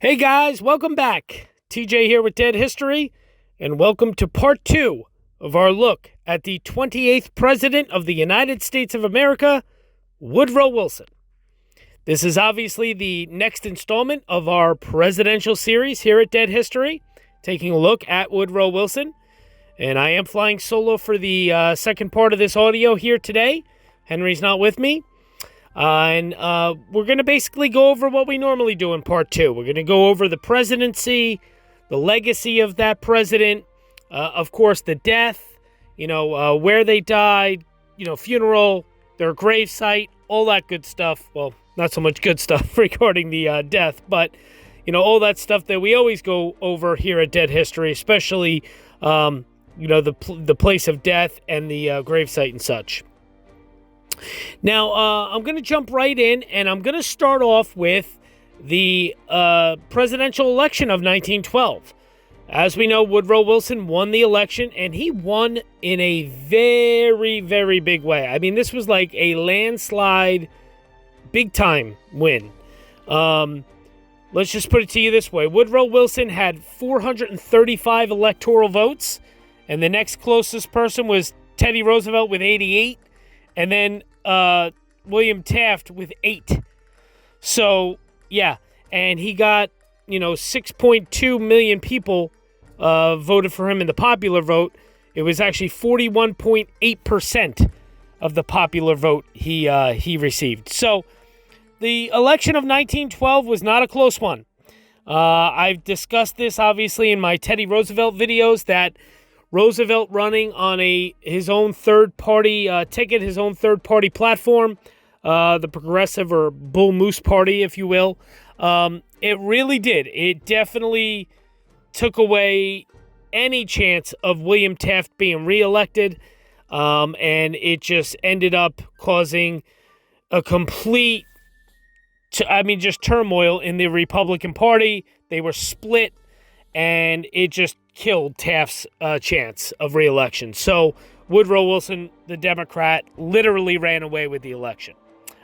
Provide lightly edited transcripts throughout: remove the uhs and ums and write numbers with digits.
Hey guys, welcome back. TJ here with Dead History, and welcome to part 2 of our look at the 28th President of the United States of America, Woodrow Wilson. This is obviously the next installment of our presidential series here at Dead History, taking a look at Woodrow Wilson. And I am flying solo for the second part of this audio here today. Henry's not with me. And we're going to basically go over what we normally do in part 2. We're going to go over the presidency, the legacy of that president, of course, the death, where they died, funeral, their gravesite, all that good stuff. Well, not so much good stuff regarding the death, but, all that stuff that we always go over here at Dead History, especially, the place of death and the gravesite and such. Now, I'm going to jump right in, and I'm going to start off with the presidential election of 1912. As we know, Woodrow Wilson won the election, and he won in a very, very big way. I mean, this was like a landslide, big-time win. Let's just put it to you this way. Woodrow Wilson had 435 electoral votes, and the next closest person was Teddy Roosevelt with 88. And then William Taft with 8. So, yeah. And he got, 6.2 million people voted for him in the popular vote. It was actually 41.8% of the popular vote he received. So, the election of 1912 was not a close one. I've discussed this, obviously, in my Teddy Roosevelt videos, that Roosevelt running on his own third-party ticket, his own third-party platform, the Progressive or Bull Moose Party, if you will. It really did. It definitely took away any chance of William Taft being reelected, and it just ended up causing a complete, just turmoil in the Republican Party. They were split, and it just killed Taft's chance of re-election. So Woodrow Wilson, the Democrat, literally ran away with the election.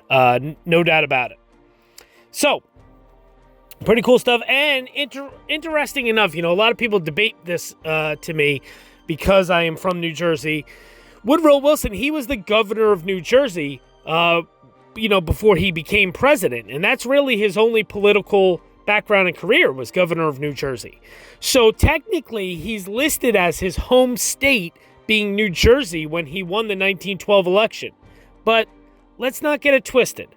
No doubt about it. So, pretty cool stuff. And interesting enough, a lot of people debate this to me because I am from New Jersey. Woodrow Wilson, he was the governor of New Jersey, before he became president. And that's really his only political background and career, was governor of New Jersey. So technically, he's listed as his home state being New Jersey when he won the 1912 election. But let's not get it twisted.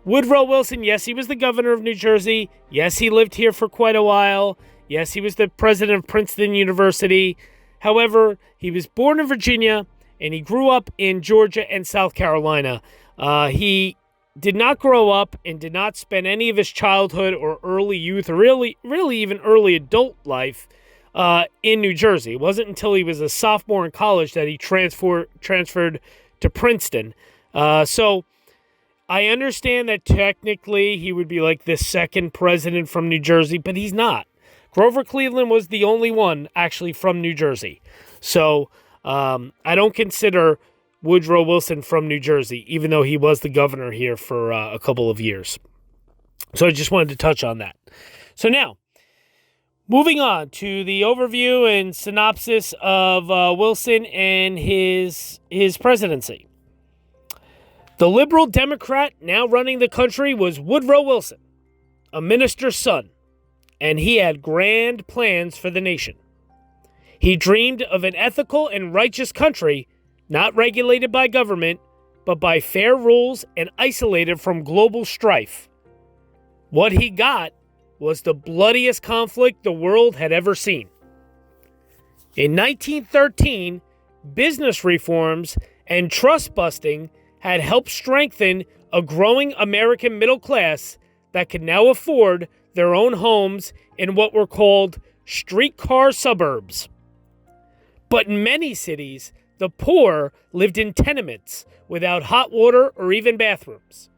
Woodrow Wilson, yes, he was the governor of New Jersey. Yes, he lived here for quite a while. Yes, he was the president of Princeton University. However, he was born in Virginia, and he grew up in Georgia and South Carolina. He did not grow up and did not spend any of his childhood or early youth, or really even early adult life in New Jersey. It wasn't until he was a sophomore in college that he transferred to Princeton. So I understand that technically he would be like the second president from New Jersey, but he's not. Grover Cleveland was the only one actually from New Jersey. So I don't consider Woodrow Wilson from New Jersey, even though he was the governor here for a couple of years. So I just wanted to touch on that. So now, moving on to the overview and synopsis of Wilson and his presidency. The liberal Democrat now running the country was Woodrow Wilson, a minister's son, and he had grand plans for the nation. He dreamed of an ethical and righteous country, not regulated by government, but by fair rules and isolated from global strife. What he got was the bloodiest conflict the world had ever seen. In 1913, business reforms and trust busting had helped strengthen a growing American middle class that could now afford their own homes in what were called streetcar suburbs. But in many cities, the poor lived in tenements without hot water or even bathrooms.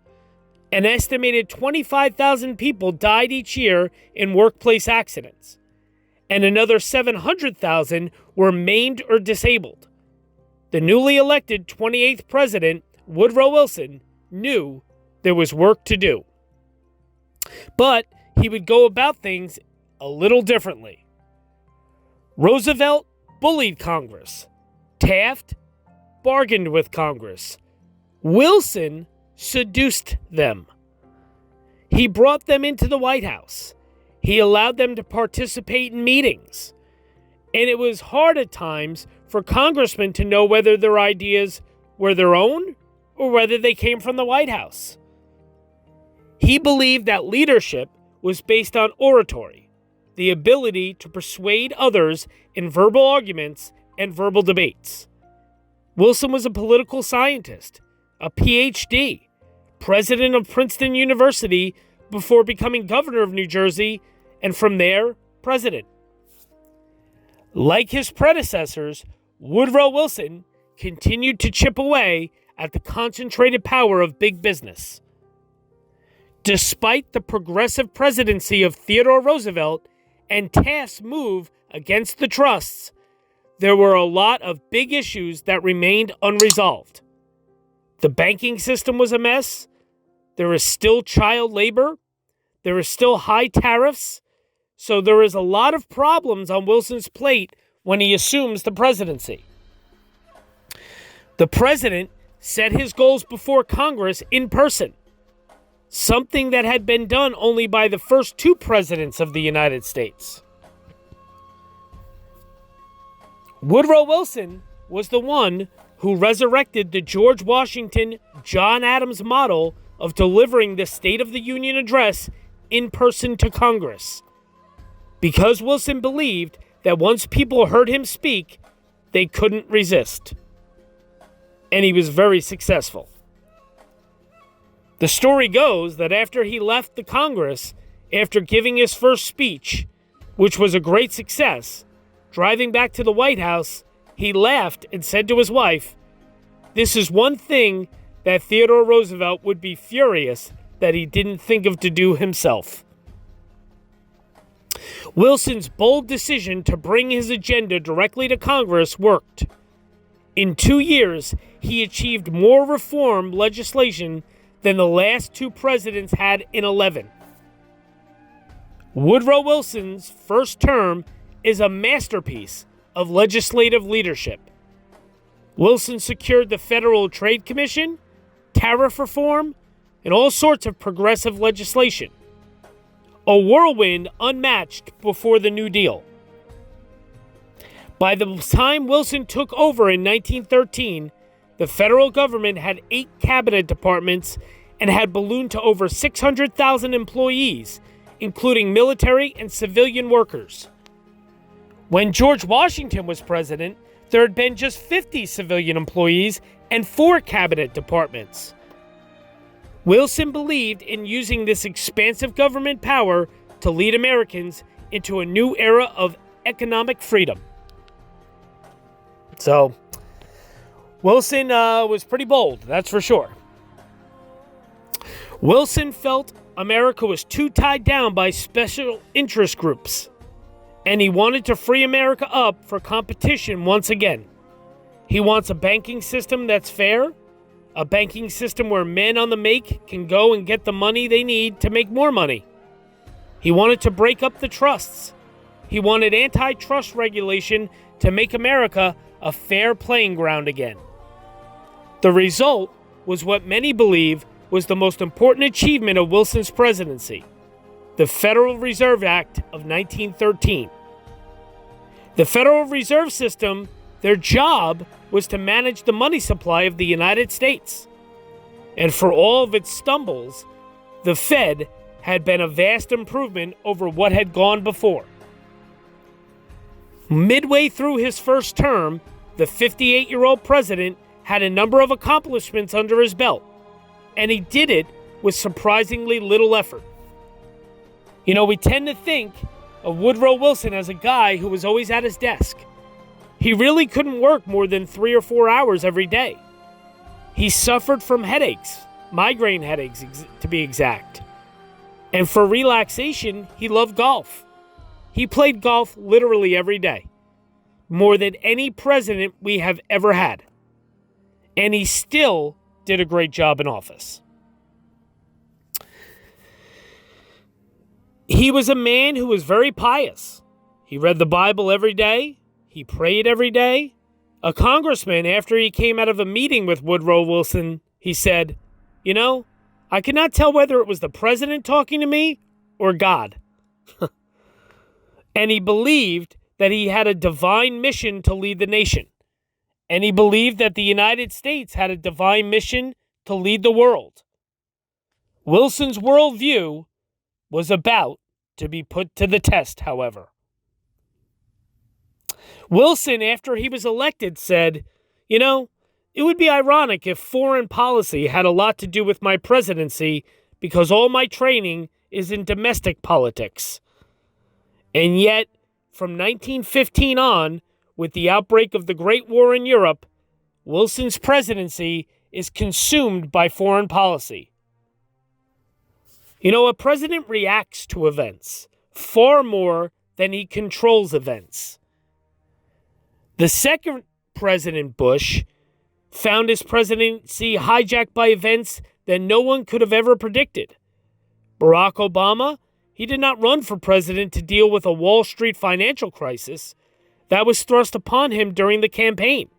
An estimated 25,000 people died each year in workplace accidents, and another 700,000 were maimed or disabled. The newly elected 28th president, Woodrow Wilson, knew there was work to do. But he would go about things a little differently. Roosevelt bullied Congress. Taft bargained with Congress. Wilson seduced them. He brought them into the White House. He allowed them to participate in meetings. And it was hard at times for congressmen to know whether their ideas were their own or whether they came from the White House. He believed that leadership was based on oratory, the ability to persuade others in verbal arguments and verbal debates. Wilson was a political scientist, a PhD, president of Princeton University before becoming governor of New Jersey, and from there, president. Like his predecessors, Woodrow Wilson continued to chip away at the concentrated power of big business. Despite the progressive presidency of Theodore Roosevelt and Taft's move against the trusts, there were a lot of big issues that remained unresolved. The banking system was a mess. There is still child labor. There is still high tariffs. So there is a lot of problems on Wilson's plate when he assumes the presidency. The president set his goals before Congress in person, something that had been done only by the first two presidents of the United States. Woodrow Wilson was the one who resurrected the George Washington, John Adams model of delivering the State of the Union address in person to Congress. Because Wilson believed that once people heard him speak, they couldn't resist. And he was very successful. The story goes that after he left the Congress, after giving his first speech, which was a great success, driving back to the White House, he laughed and said to his wife, "This is one thing that Theodore Roosevelt would be furious that he didn't think of to do himself." Wilson's bold decision to bring his agenda directly to Congress worked. In 2 years, he achieved more reform legislation than the last two presidents had in 11. Woodrow Wilson's first term is a masterpiece of legislative leadership. Wilson secured the Federal Trade Commission, tariff reform, and all sorts of progressive legislation. A whirlwind unmatched before the New Deal. By the time Wilson took over in 1913, the federal government had 8 cabinet departments and had ballooned to over 600,000 employees, including military and civilian workers. When George Washington was president, there had been just 50 civilian employees and 4 cabinet departments. Wilson believed in using this expansive government power to lead Americans into a new era of economic freedom. So, Wilson was pretty bold, that's for sure. Wilson felt America was too tied down by special interest groups, and he wanted to free America up for competition once again. He wants a banking system that's fair, a banking system where men on the make can go and get the money they need to make more money. He wanted to break up the trusts. He wanted antitrust regulation to make America a fair playing ground again. The result was what many believe was the most important achievement of Wilson's presidency, the Federal Reserve Act of 1913. The Federal Reserve System, their job was to manage the money supply of the United States. And for all of its stumbles, the Fed had been a vast improvement over what had gone before. Midway through his first term, the 58-year-old president had a number of accomplishments under his belt, and he did it with surprisingly little effort. You know, we tend to think of Woodrow Wilson as a guy who was always at his desk. He really couldn't work more than 3 or 4 hours every day. He suffered from headaches, migraine headaches to be exact. And for relaxation, he loved golf. He played golf literally every day, more than any president we have ever had. And he still did a great job in office. He was a man who was very pious. He read the Bible every day. He prayed every day. A congressman, after he came out of a meeting with Woodrow Wilson, he said, "You know, I could not tell whether it was the president talking to me or God." And he believed that he had a divine mission to lead the nation. And he believed that the United States had a divine mission to lead the world. Wilson's worldview was about to be put to the test, however. Wilson, after he was elected, said, "You know, it would be ironic if foreign policy had a lot to do with my presidency because all my training is in domestic politics." And yet, from 1915 on, with the outbreak of the Great War in Europe, Wilson's presidency is consumed by foreign policy. You know, a president reacts to events far more than he controls events. The second President Bush found his presidency hijacked by events that no one could have ever predicted. Barack Obama, he did not run for president to deal with a Wall Street financial crisis that was thrust upon him during the campaign.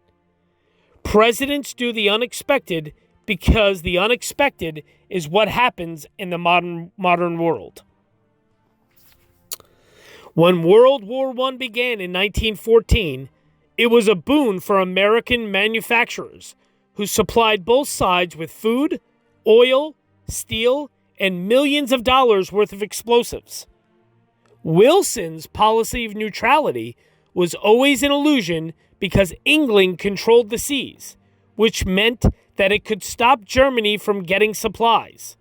Presidents do the unexpected because the unexpected is what happens in the modern world. When World War I began in 1914, it was a boon for American manufacturers who supplied both sides with food, oil, steel, and millions of dollars worth of explosives. Wilson's policy of neutrality was always an illusion because England controlled the seas, which meant that it could stop Germany from getting supplies.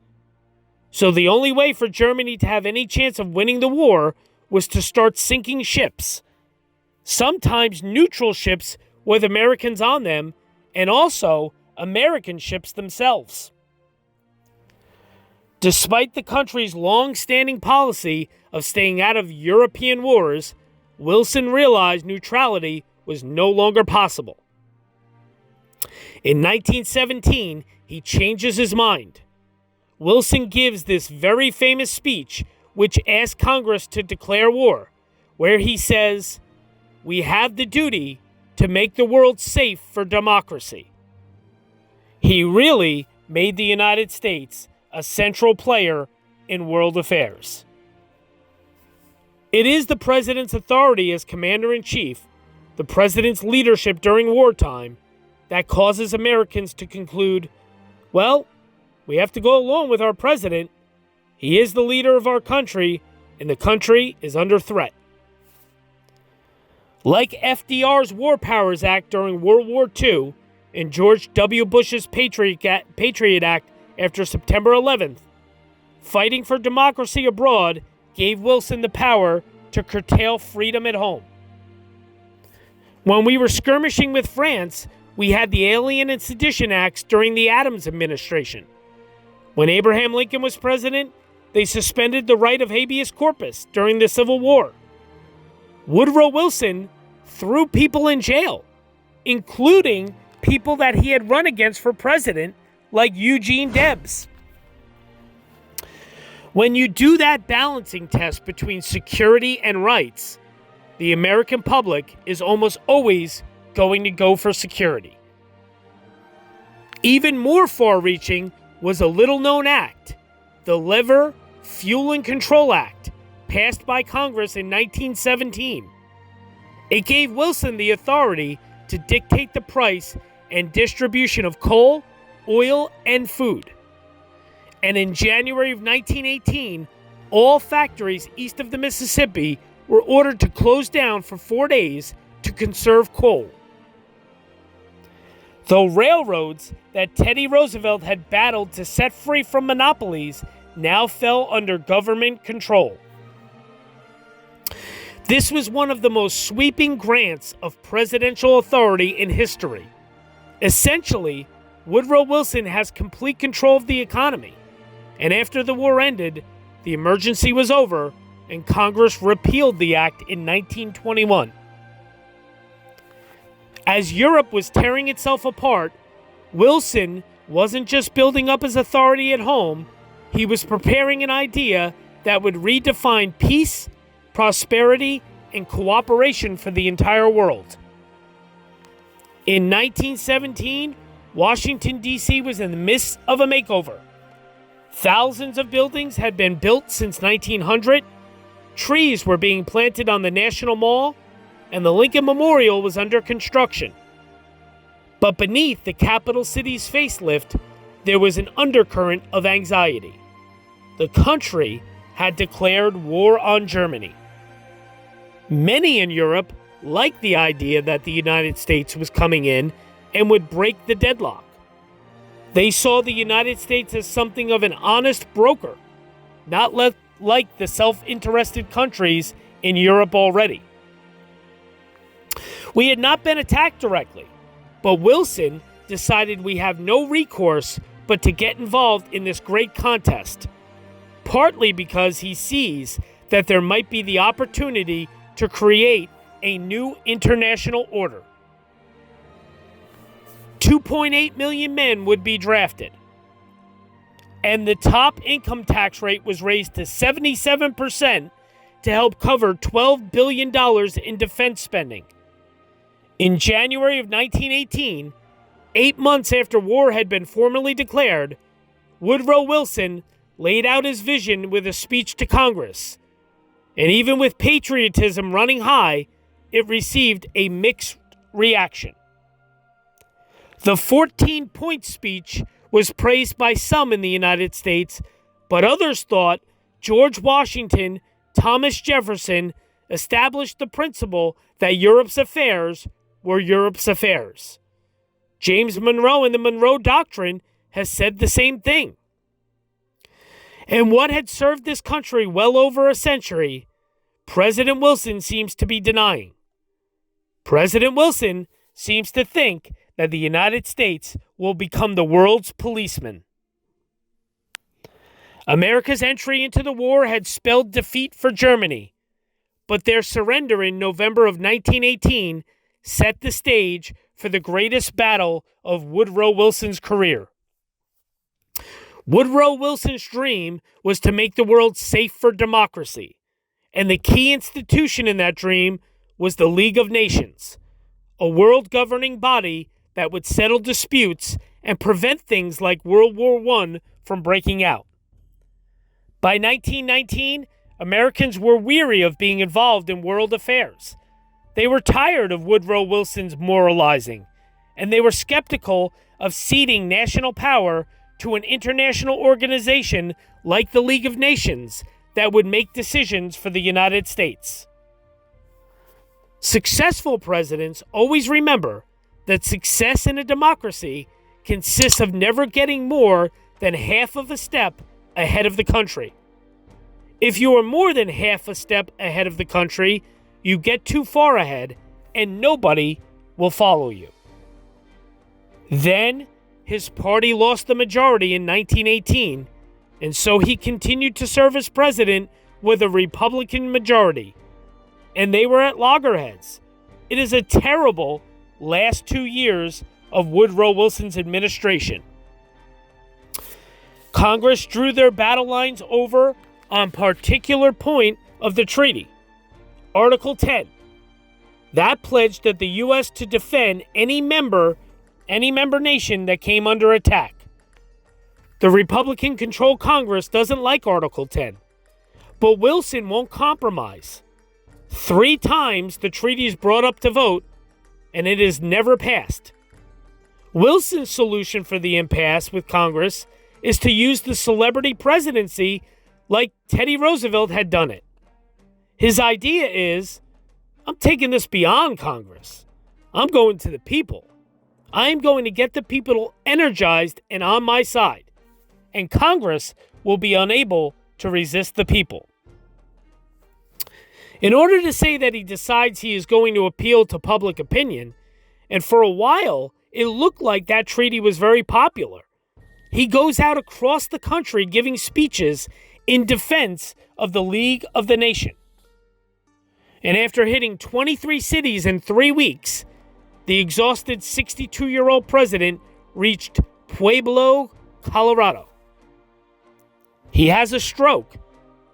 So the only way for Germany to have any chance of winning the war was to start sinking ships. Sometimes neutral ships with Americans on them, and also American ships themselves. Despite the country's long-standing policy of staying out of European wars, Wilson realized neutrality was no longer possible. In 1917, he changes his mind. Wilson gives this very famous speech which asks Congress to declare war, where he says, "We have the duty to make the world safe for democracy." He really made the United States a central player in world affairs. It is the president's authority as commander-in-chief, the president's leadership during wartime, that causes Americans to conclude, well, we have to go along with our president. He is the leader of our country, and the country is under threat. Like FDR's War Powers Act during World War II and George W. Bush's Patriot Act after September 11th, fighting for democracy abroad gave Wilson the power to curtail freedom at home. When we were skirmishing with France, we had the Alien and Sedition Acts during the Adams administration. When Abraham Lincoln was president, they suspended the right of habeas corpus during the Civil War. Woodrow Wilson threw people in jail, including people that he had run against for president, like Eugene Debs. When you do that balancing test between security and rights, the American public is almost always going to go for security. Even more far-reaching was a little-known act, the Lever, Fuel, and Control Act, passed by Congress in 1917. It gave Wilson the authority to dictate the price and distribution of coal, oil, and food. And in January of 1918, all factories east of the Mississippi were ordered to close down for 4 days to conserve coal. Though railroads that Teddy Roosevelt had battled to set free from monopolies now fell under government control. This was one of the most sweeping grants of presidential authority in history. Essentially, Woodrow Wilson has complete control of the economy, and after the war ended, the emergency was over and Congress repealed the act in 1921. As Europe was tearing itself apart, Wilson wasn't just building up his authority at home, he was preparing an idea that would redefine peace, prosperity, and cooperation for the entire world. In 1917, Washington, D.C. was in the midst of a makeover. Thousands of buildings had been built since 1900, trees were being planted on the National Mall, and the Lincoln Memorial was under construction. But beneath the capital city's facelift, there was an undercurrent of anxiety. The country had declared war on Germany. Many in Europe liked the idea that the United States was coming in and would break the deadlock. They saw the United States as something of an honest broker, not like the self-interested countries in Europe already. We had not been attacked directly, but Wilson decided we have no recourse but to get involved in this great contest, partly because he sees that there might be the opportunity to create a new international order. 2.8 million men would be drafted, and the top income tax rate was raised to 77% to help cover $12 billion in defense spending. In January of 1918, 8 months after war had been formally declared, Woodrow Wilson laid out his vision with a speech to Congress. And even with patriotism running high, it received a mixed reaction. The 14-point speech was praised by some in the United States, but others thought George Washington, Thomas Jefferson established the principle that Europe's affairs were Europe's affairs. James Monroe in the Monroe Doctrine has said the same thing. And what had served this country well over a century, President Wilson seems to be denying. President Wilson seems to think that the United States will become the world's policeman. America's entry into the war had spelled defeat for Germany, but their surrender in November of 1918 set the stage for the greatest battle of Woodrow Wilson's career. Woodrow Wilson's dream was to make the world safe for democracy, and the key institution in that dream was the League of Nations, a world governing body that would settle disputes and prevent things like World War I from breaking out. By 1919, Americans were weary of being involved in world affairs. They were tired of Woodrow Wilson's moralizing, and they were skeptical of ceding national power to an international organization like the League of Nations that would make decisions for the United States. Successful presidents always remember that success in a democracy consists of never getting more than half of a step ahead of the country. If you are more than half a step ahead of the country, you get too far ahead and nobody will follow you. Then his party lost the majority in 1918, and so he continued to serve as president with a Republican majority, and they were at loggerheads. It is a terrible last 2 years of Woodrow Wilson's administration. Congress drew their battle lines over on particular point of the treaty. Article 10. That pledged that the U.S. to defend any member nation that came under attack. The Republican-controlled Congress doesn't like Article 10, but Wilson won't compromise. 3 times the treaty is brought up to vote, and it is never passed. Wilson's solution for the impasse with Congress is to use the celebrity presidency like Teddy Roosevelt had done it. His idea is, I'm taking this beyond Congress. I'm going to the people. I am going to get the people energized and on my side, and Congress will be unable to resist the people. In order to say that he decides he is going to appeal to public opinion, and for a while it looked like that treaty was very popular, he goes out across the country giving speeches in defense of the League of the Nation. And after hitting 23 cities in 3 weeks, the exhausted 62-year-old president reached Pueblo, Colorado. He has a stroke,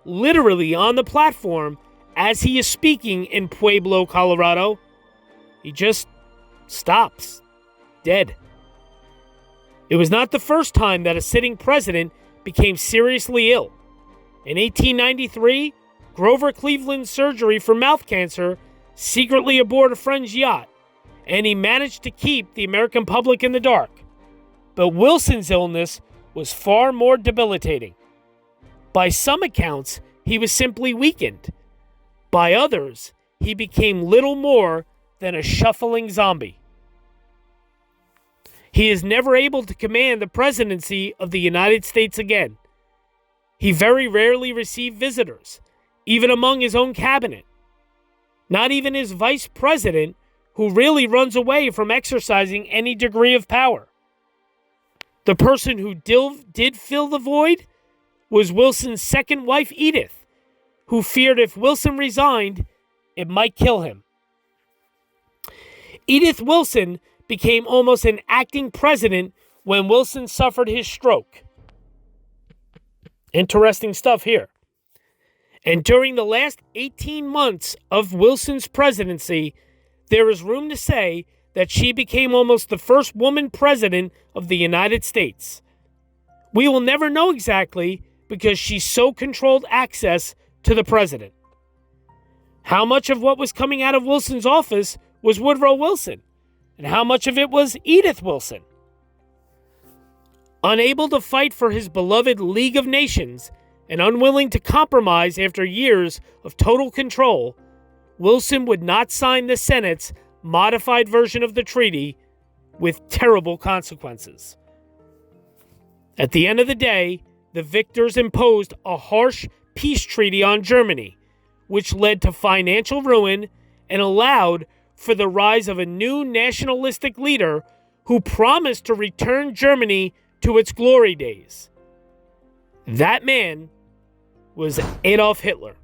literally on the platform as he is speaking in Pueblo, Colorado. He just stops, dead. It was not the first time that a sitting president became seriously ill. In 1893, Grover Cleveland's surgery for mouth cancer secretly aboard a friend's yacht, and he managed to keep the American public in the dark. But Wilson's illness was far more debilitating. By some accounts, he was simply weakened. By others, he became little more than a shuffling zombie. He is never able to command the presidency of the United States again. He very rarely received visitors, even among his own cabinet. Not even his vice president, who really runs away from exercising any degree of power. The person who did fill the void was Wilson's second wife, Edith, who feared if Wilson resigned, it might kill him. Edith Wilson became almost an acting president when Wilson suffered his stroke. Interesting stuff here. And during the last 18 months of Wilson's presidency, there is room to say that she became almost the first woman president of the United States. We will never know exactly because she so controlled access to the president. How much of what was coming out of Wilson's office was Woodrow Wilson, and how much of it was Edith Wilson? Unable to fight for his beloved League of Nations and unwilling to compromise after years of total control, Wilson would not sign the Senate's modified version of the treaty with terrible consequences. At the end of the day, the victors imposed a harsh peace treaty on Germany, which led to financial ruin and allowed for the rise of a new nationalistic leader who promised to return Germany to its glory days. That man was Adolf Hitler.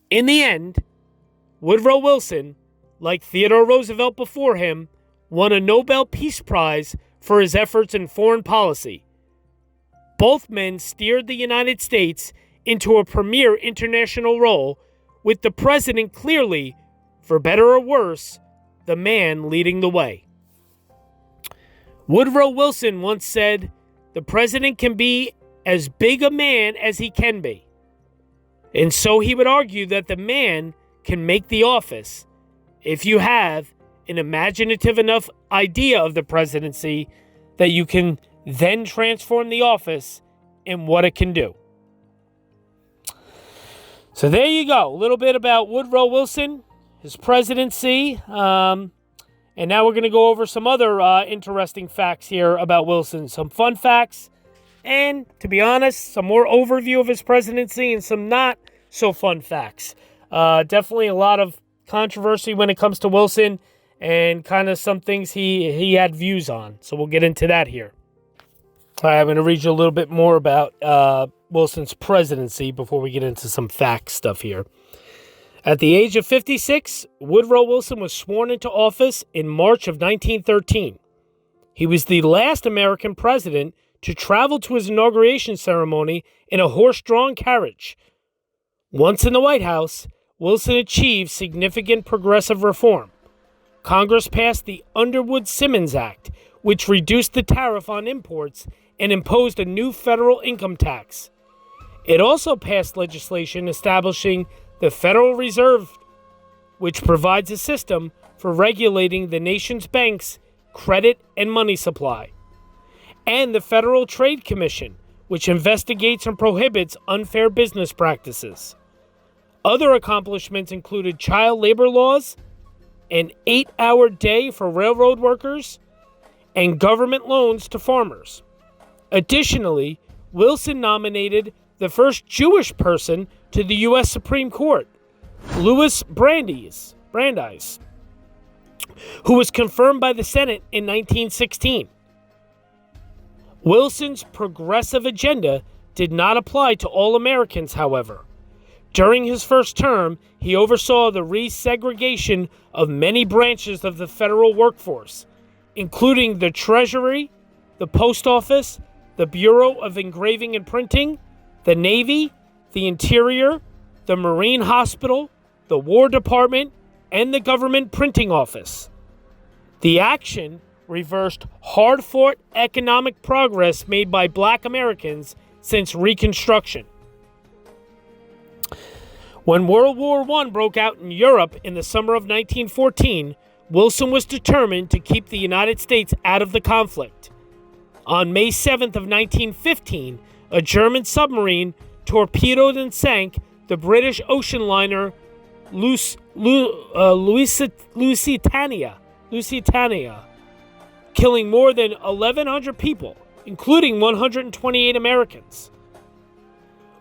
In the end, Woodrow Wilson, like Theodore Roosevelt before him, won a Nobel Peace Prize for his efforts in foreign policy. Both men steered the United States into a premier international role, with the president clearly, for better or worse, the man leading the way. Woodrow Wilson once said, "The president can be as big a man as he can be." And so he would argue that the man can make the office if you have an imaginative enough idea of the presidency that you can then transform the office and what it can do. So there you go. A little bit about Woodrow Wilson, his presidency. And now we're going to go over some other interesting facts here about Wilson. Some fun facts. And, to be honest, some more overview of his presidency and some not so fun facts. Definitely a lot of controversy when it comes to Wilson and kind of some things he had views on. So we'll get into that here. All right, I'm going to read you a little bit more about Wilson's presidency before we get into some fact stuff here. At the age of 56, Woodrow Wilson was sworn into office in March of 1913. He was the last American president to travel to his inauguration ceremony in a horse-drawn carriage. Once in the White House, Wilson achieved significant progressive reform. Congress passed the Underwood-Simmons Act, which reduced the tariff on imports and imposed a new federal income tax. It also passed legislation establishing the Federal Reserve, which provides a system for regulating the nation's banks' credit and money supply, and the Federal Trade Commission, which investigates and prohibits unfair business practices. Other accomplishments included child labor laws, an 8-hour day for railroad workers, and government loans to farmers. Additionally, Wilson nominated the first Jewish person to the U.S. Supreme Court, Louis Brandeis, who was confirmed by the Senate in 1916. Wilson's progressive agenda did not apply to all Americans, however. During his first term, he oversaw the resegregation of many branches of the federal workforce, including the Treasury, the Post Office, the Bureau of Engraving and Printing, the Navy, the Interior, the Marine Hospital, the War Department, and the Government Printing Office. The action reversed hard-fought economic progress made by Black Americans since Reconstruction. When World War I broke out in Europe in the summer of 1914, Wilson was determined to keep the United States out of the conflict. On May 7th of 1915, a German submarine torpedoed and sank the British ocean liner Lusitania, killing more than 1,100 people, including 128 Americans.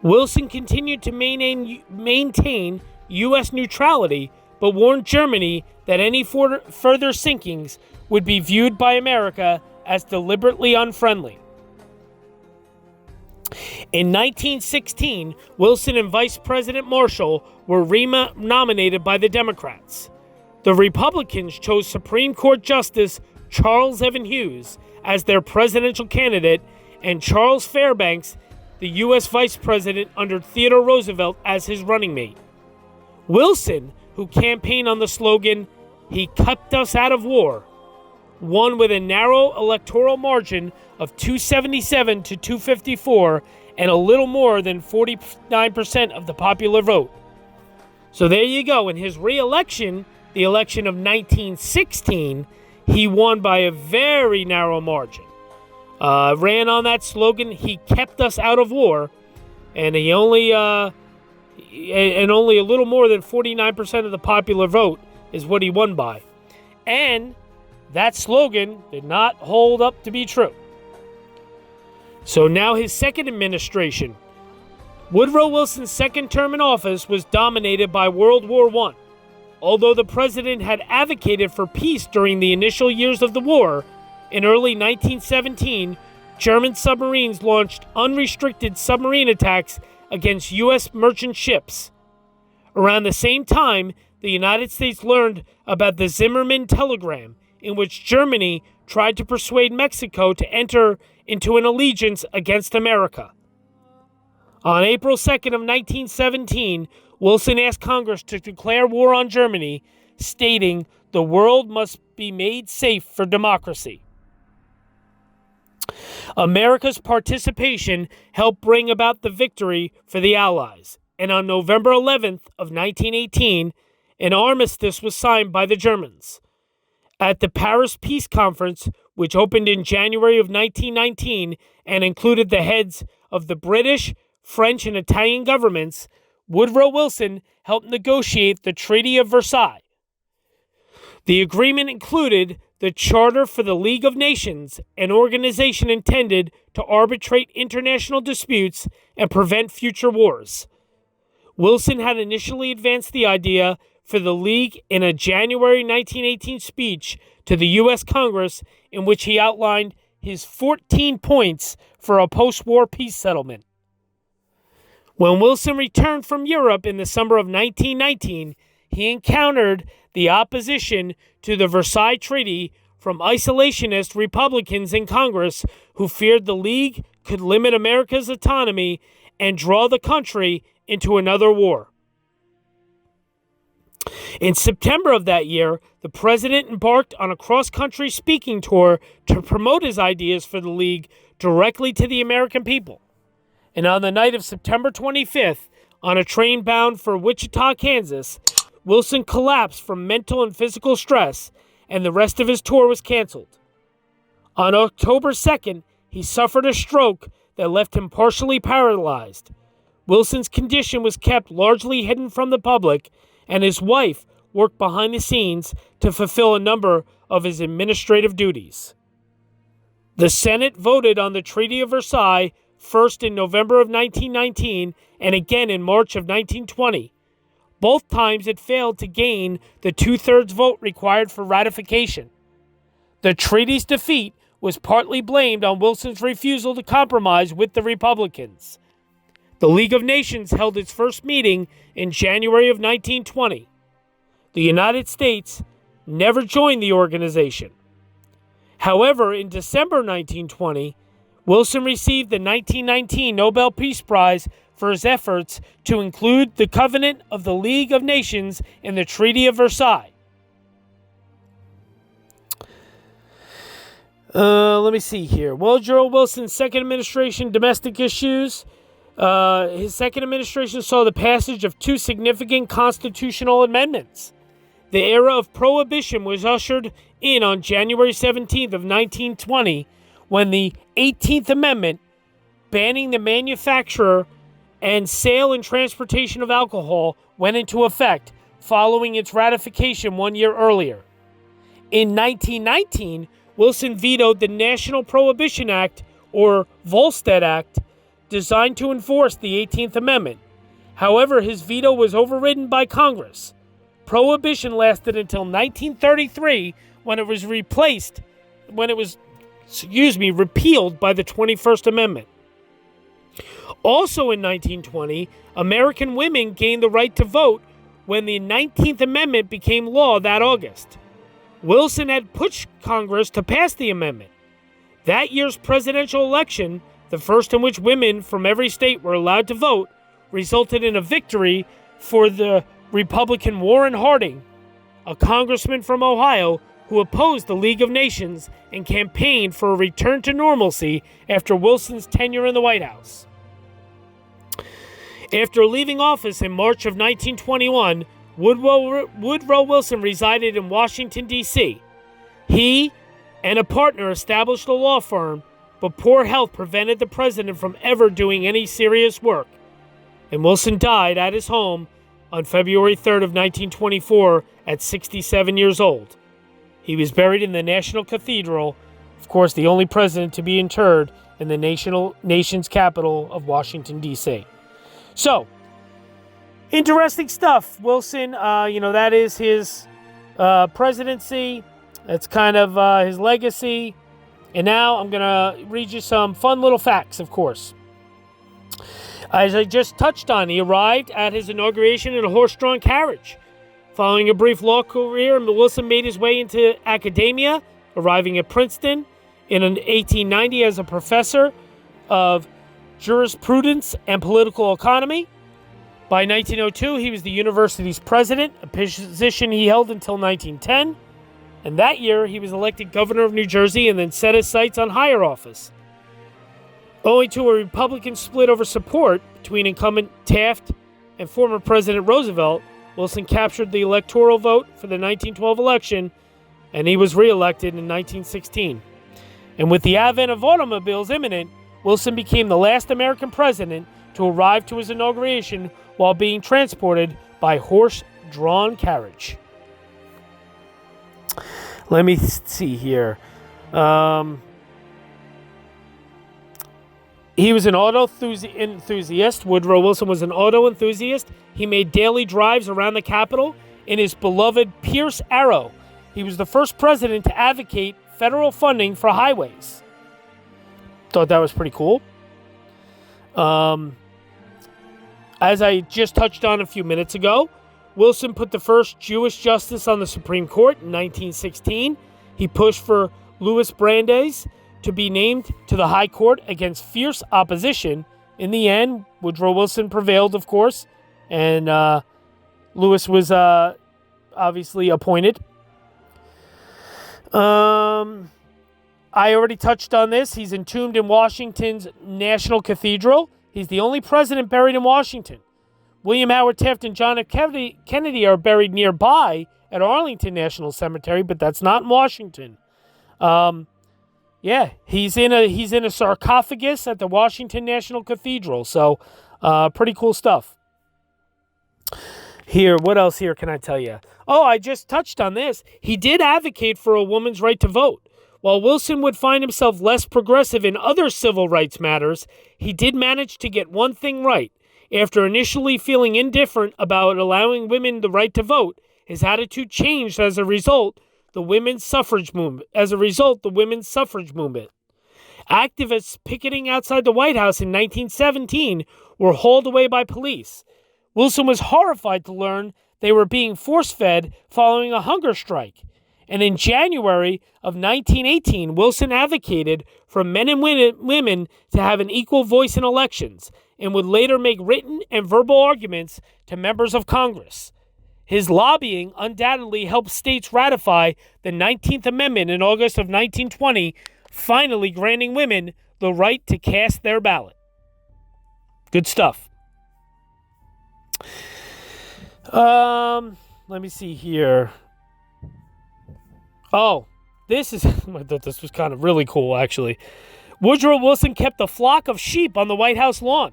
Wilson continued to maintain U.S. neutrality, but warned Germany that any further sinkings would be viewed by America as deliberately unfriendly. In 1916, Wilson and Vice President Marshall were re-nominated by the Democrats. The Republicans chose Supreme Court Justice Charles Evan Hughes as their presidential candidate and Charles Fairbanks, the U.S. Vice President under Theodore Roosevelt, as his running mate. Wilson, who campaigned on the slogan, "He kept us out of war," won with a narrow electoral margin of 277 to 254 and a little more than 49% of the popular vote. So there you go. In his re-election, the election of 1916, he won by a very narrow margin. Ran on that slogan, "He kept us out of war," and he only a little more than 49% of the popular vote is what he won by. And that slogan did not hold up to be true. So now his second administration. Woodrow Wilson's second term in office was dominated by World War I. Although the president had advocated for peace during the initial years of the war, in early 1917, German submarines launched unrestricted submarine attacks against U.S. merchant ships. Around the same time, the United States learned about the Zimmermann telegram, in which Germany tried to persuade Mexico to enter into an allegiance against America. On April 2nd of 1917, Wilson asked Congress to declare war on Germany, stating, "The world must be made safe for democracy." America's participation helped bring about the victory for the Allies, and on November 11th of 1918, an armistice was signed by the Germans. At the Paris Peace Conference, which opened in January of 1919 and included the heads of the British, French, and Italian governments, Woodrow Wilson helped negotiate the Treaty of Versailles. The agreement included the Charter for the League of Nations, an organization intended to arbitrate international disputes and prevent future wars. Wilson had initially advanced the idea for the League in a January 1918 speech to the U.S. Congress, in which he outlined his 14 points for a post-war peace settlement. When Wilson returned from Europe in the summer of 1919, he encountered the opposition to the Versailles Treaty from isolationist Republicans in Congress who feared the League could limit America's autonomy and draw the country into another war. In September of that year, the president embarked on a cross-country speaking tour to promote his ideas for the League directly to the American people. And on the night of September 25th, on a train bound for Wichita, Kansas, Wilson collapsed from mental and physical stress, and the rest of his tour was canceled. On October 2nd, he suffered a stroke that left him partially paralyzed. Wilson's condition was kept largely hidden from the public, and his wife worked behind the scenes to fulfill a number of his administrative duties. The Senate voted on the Treaty of Versailles first in November of 1919 and again in March of 1920. Both times it failed to gain the two-thirds vote required for ratification. The treaty's defeat was partly blamed on Wilson's refusal to compromise with the Republicans. The League of Nations held its first meeting in January of 1920. The United States never joined the organization. However, in December 1920, Wilson received the 1919 Nobel Peace Prize for his efforts to include the Covenant of the League of Nations in the Treaty of Versailles. Let me see here. Woodrow Wilson's second administration, domestic issues. His second administration saw the passage of two significant constitutional amendments. The era of Prohibition was ushered in on January 17th of 1920 when the 18th Amendment, banning the manufacture and sale and transportation of alcohol, went into effect following its ratification 1 year earlier. In 1919, Wilson vetoed the National Prohibition Act, or Volstead Act, designed to enforce the 18th Amendment. However, his veto was overridden by Congress. Prohibition lasted until 1933 when it was repealed by the 21st Amendment. Also in 1920, American women gained the right to vote when the 19th Amendment became law that August. Wilson had pushed Congress to pass the amendment. That year's presidential election, the first in which women from every state were allowed to vote, resulted in a victory for the Republican Warren Harding, a congressman from Ohio who opposed the League of Nations and campaigned for a return to normalcy after Wilson's tenure in the White House. After leaving office in March of 1921, Woodrow Wilson resided in Washington, D.C. He and a partner established a law firm, but poor health prevented the president from ever doing any serious work, and Wilson died at his home on February 3rd of 1924 at 67 years old. He was buried in the National Cathedral, of course the only president to be interred in the nation's capital of Washington, D.C. So, interesting stuff. Wilson, that is his presidency. That's kind of his legacy. And now I'm going to read you some fun little facts, of course. As I just touched on, he arrived at his inauguration in a horse-drawn carriage. Following a brief law career, Wilson made his way into academia, arriving at Princeton in 1890 as a professor of jurisprudence and political economy. By 1902, he was the university's president, a position he held until 1910. And that year, he was elected governor of New Jersey and then set his sights on higher office. Owing to a Republican split over support between incumbent Taft and former President Roosevelt, Wilson captured the electoral vote for the 1912 election, and he was reelected in 1916. And with the advent of automobiles imminent, Wilson became the last American president to arrive to his inauguration while being transported by horse-drawn carriage. Let me see here. He was an auto enthusiast. Woodrow Wilson was an auto enthusiast. He made daily drives around the Capitol in his beloved Pierce Arrow. He was the first president to advocate federal funding for highways. Thought that was pretty cool. As I just touched on a few minutes ago, Wilson put the first Jewish justice on the Supreme Court in 1916. He pushed for Louis Brandeis to be named to the High Court against fierce opposition. In the end, Woodrow Wilson prevailed, of course, and Louis was obviously appointed. I already touched on this. He's entombed in Washington's National Cathedral. He's the only president buried in Washington. William Howard Taft and John F. Kennedy are buried nearby at Arlington National Cemetery, but that's not in Washington. He's in a sarcophagus at the Washington National Cathedral. So, pretty cool stuff. Here, what else here can I tell you? Oh, I just touched on this. He did advocate for a woman's right to vote. While Wilson would find himself less progressive in other civil rights matters, he did manage to get one thing right. After initially feeling indifferent about allowing women the right to vote, his attitude changed as a result the women's suffrage movement. Activists picketing outside the White House in 1917 were hauled away by police. Wilson was horrified to learn they were being force-fed following a hunger strike. And in January of 1918, Wilson advocated for men and women to have an equal voice in elections and would later make written and verbal arguments to members of Congress. His lobbying undoubtedly helped states ratify the 19th Amendment in August of 1920, finally granting women the right to cast their ballot. Good stuff. Let me see here. Oh, I thought this was kind of really cool, actually. Woodrow Wilson kept a flock of sheep on the White House lawn.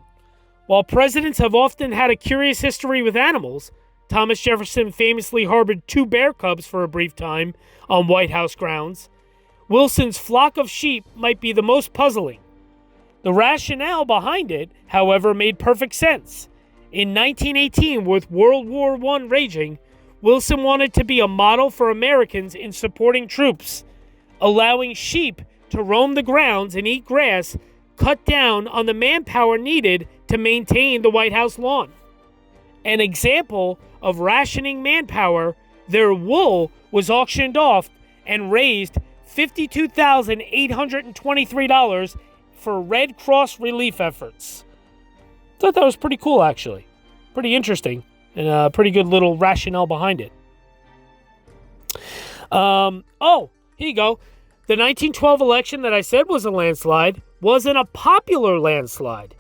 While presidents have often had a curious history with animals, Thomas Jefferson famously harbored 2 bear cubs for a brief time on White House grounds. Wilson's flock of sheep might be the most puzzling. The rationale behind it, however, made perfect sense. In 1918, with World War I raging, Wilson wanted to be a model for Americans in supporting troops. Allowing sheep to roam the grounds and eat grass cut down on the manpower needed to maintain the White House lawn. An example of rationing manpower, their wool was auctioned off and raised $52,823 for Red Cross relief efforts. Thought that was pretty cool, actually. Pretty interesting, and a pretty good little rationale behind it. Here you go. The 1912 election that I said was a landslide wasn't a popular landslide.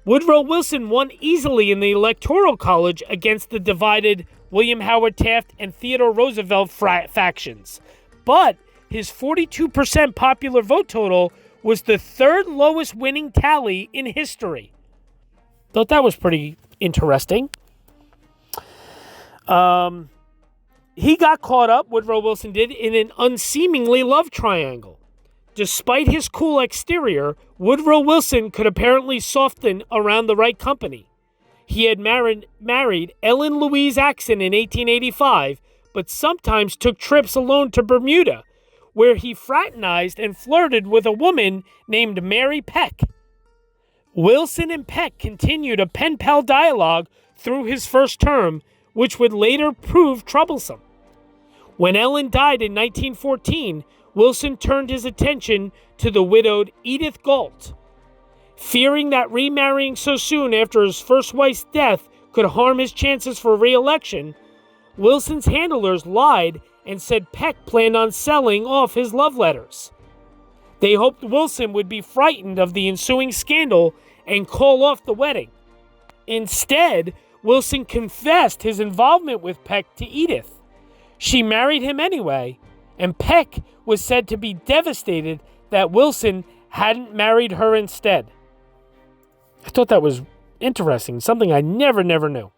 Woodrow Wilson won easily in the Electoral College against the divided William Howard Taft and Theodore Roosevelt factions. But his 42% popular vote total was the 3rd lowest winning tally in history. Thought that was pretty interesting. He got caught up, Woodrow Wilson did, in an unseemingly love triangle. Despite his cool exterior, Woodrow Wilson could apparently soften around the right company. He had married Ellen Louise Axon in 1885, but sometimes took trips alone to Bermuda, where he fraternized and flirted with a woman named Mary Peck. Wilson and Peck continued a pen-pal dialogue through his first term, which would later prove troublesome. When Ellen died in 1914, Wilson turned his attention to the widowed Edith Galt. Fearing that remarrying so soon after his first wife's death could harm his chances for re-election, Wilson's handlers lied and said Peck planned on selling off his love letters. They hoped Wilson would be frightened of the ensuing scandal and call off the wedding. Instead, Wilson confessed his involvement with Peck to Edith. She married him anyway, and Peck was said to be devastated that Wilson hadn't married her instead. I thought that was interesting, something I never knew.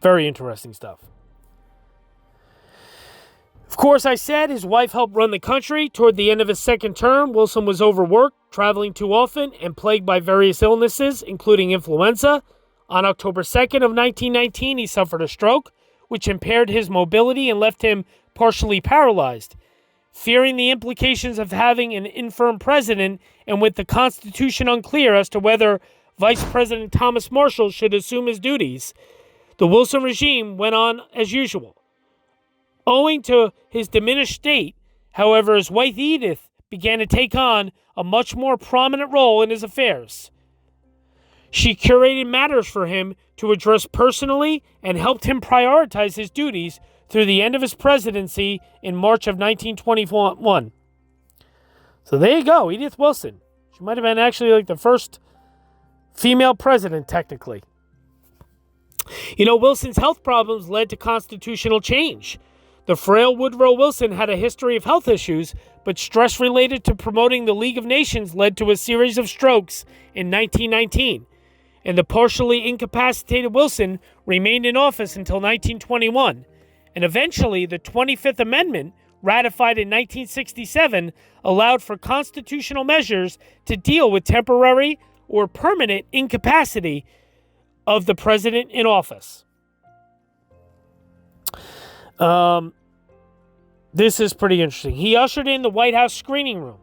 Very interesting stuff. Of course, I said his wife helped run the country. Toward the end of his second term, Wilson was overworked, traveling too often, and plagued by various illnesses, including influenza. On October 2nd of 1919, he suffered a stroke, which impaired his mobility and left him partially paralyzed. Fearing the implications of having an infirm president, and with the Constitution unclear as to whether Vice President Thomas Marshall should assume his duties, the Wilson regime went on as usual. Owing to his diminished state, however, his wife Edith began to take on a much more prominent role in his affairs. She curated matters for him to address personally and helped him prioritize his duties through the end of his presidency in March of 1921. So there you go, Edith Wilson. She might have been actually like the first female president, technically. You know, Wilson's health problems led to constitutional change. The frail Woodrow Wilson had a history of health issues, but stress related to promoting the League of Nations led to a series of strokes in 1919, and the partially incapacitated Wilson remained in office until 1921, and eventually the 25th Amendment, ratified in 1967, allowed for constitutional measures to deal with temporary or permanent incapacity of the president in office. This is pretty interesting. He ushered in the White House screening room.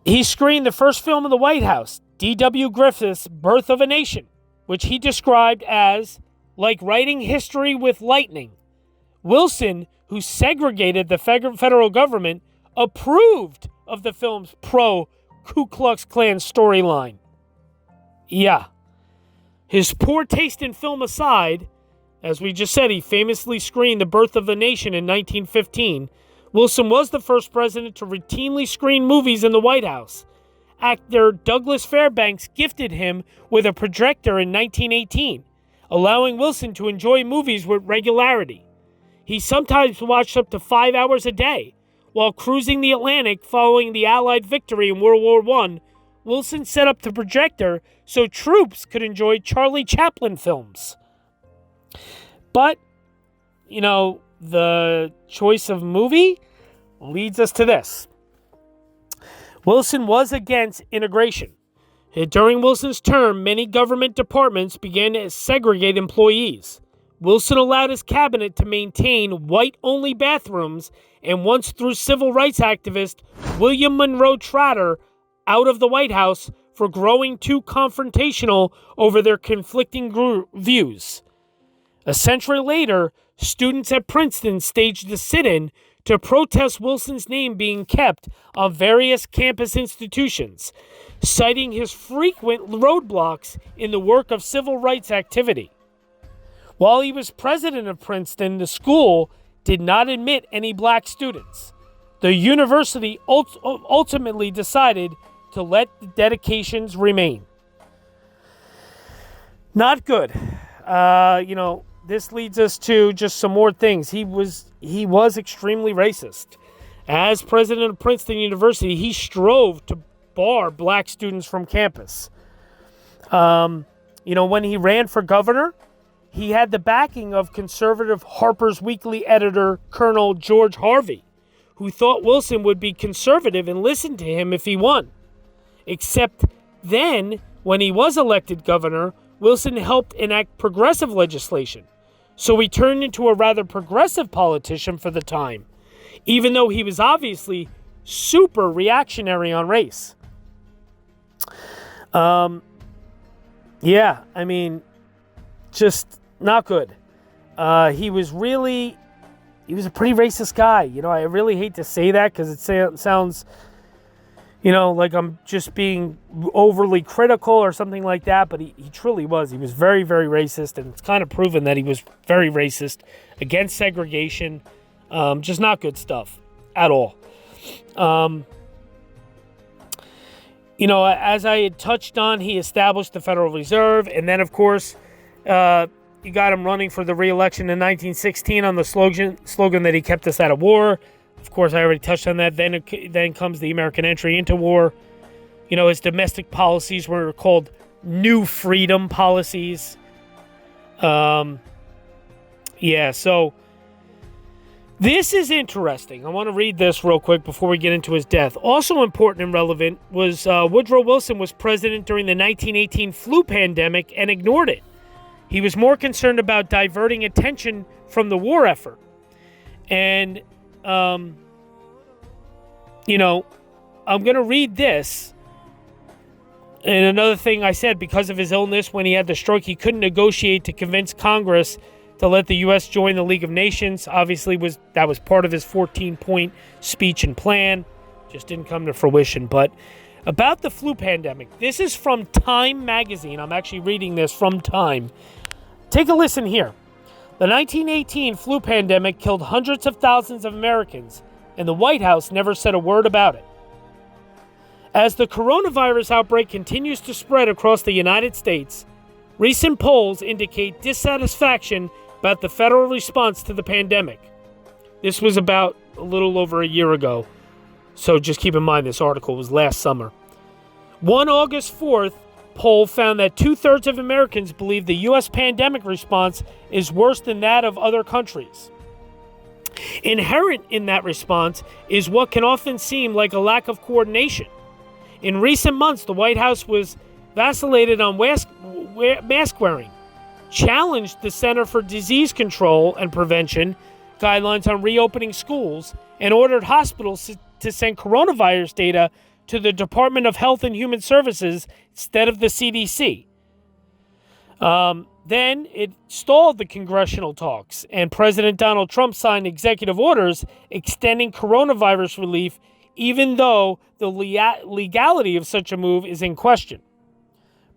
He screened the first film of the White House, D.W. Griffith's Birth of a Nation. which he described as like writing history with lightning. Wilson, who segregated the federal government, approved of the film's pro-Ku Klux Klan storyline. Yeah. His poor taste in film aside, as we just said, he famously screened The Birth of a Nation in 1915. Wilson was the first president to routinely screen movies in the White House. Actor Douglas Fairbanks gifted him with a projector in 1918, allowing Wilson to enjoy movies with regularity. He sometimes watched up to 5 hours a day. While cruising the Atlantic following the Allied victory in World War I, Wilson set up the projector so troops could enjoy Charlie Chaplin films. But, the choice of movie leads us to this. Wilson was against integration. During Wilson's term, many government departments began to segregate employees. Wilson allowed his cabinet to maintain white-only bathrooms and once threw civil rights activist William Monroe Trotter out of the White House for growing too confrontational over their conflicting views. A century later, students at Princeton staged a sit-in to protest Wilson's name being kept on various campus institutions, citing his frequent roadblocks in the work of civil rights activity. While he was president of Princeton, the school did not admit any black students. The university ultimately decided to let the dedications remain. Not good. This leads us to just some more things. He was extremely racist. As president of Princeton University, he strove to bar black students from campus. When he ran for governor, he had the backing of conservative Harper's Weekly editor Colonel George Harvey, who thought Wilson would be conservative and listen to him if he won. Except then, when he was elected governor, Wilson helped enact progressive legislation. So he turned into a rather progressive politician for the time, even though he was obviously super reactionary on race. Just not good. He was a pretty racist guy. I really hate to say that because it sounds, like I'm just being overly critical or something like that, but he truly was. He was very, very racist, and it's kind of proven that he was very racist against segregation. Just not good stuff at all. As I had touched on, he established the Federal Reserve, and then, of course, you got him running for the re-election in 1916 on the slogan that he kept us out of war. Of course, I already touched on that. Then comes the American entry into war. His domestic policies were called New Freedom policies. So this is interesting. I want to read this real quick before we get into his death. Also important and relevant was Woodrow Wilson was president during the 1918 flu pandemic and ignored it. He was more concerned about diverting attention from the war effort. And, I'm going to read this. And another thing I said, because of his illness when he had the stroke, he couldn't negotiate to convince Congress to let the U.S. join the League of Nations. Obviously, that was part of his 14-point speech and plan. Just didn't come to fruition. But about the flu pandemic, this is from Time magazine. I'm actually reading this from Time. Take a listen here. The 1918 flu pandemic killed hundreds of thousands of Americans, and the White House never said a word about it. As the coronavirus outbreak continues to spread across the United States, recent polls indicate dissatisfaction about the federal response to the pandemic. This was about a little over a year ago, so just keep in mind this article was last summer. One August 4th poll found that 2/3 of Americans believe the U.S. pandemic response is worse than that of other countries. Inherent in that response is what can often seem like a lack of coordination. In recent months, the White House was vacillated on mask wearing, challenged the Center for Disease Control and Prevention guidelines on reopening schools, and ordered hospitals to send coronavirus data to the Department of Health and Human Services instead of the CDC. Then it stalled the congressional talks, and President Donald Trump signed executive orders extending coronavirus relief, even though the legality of such a move is in question.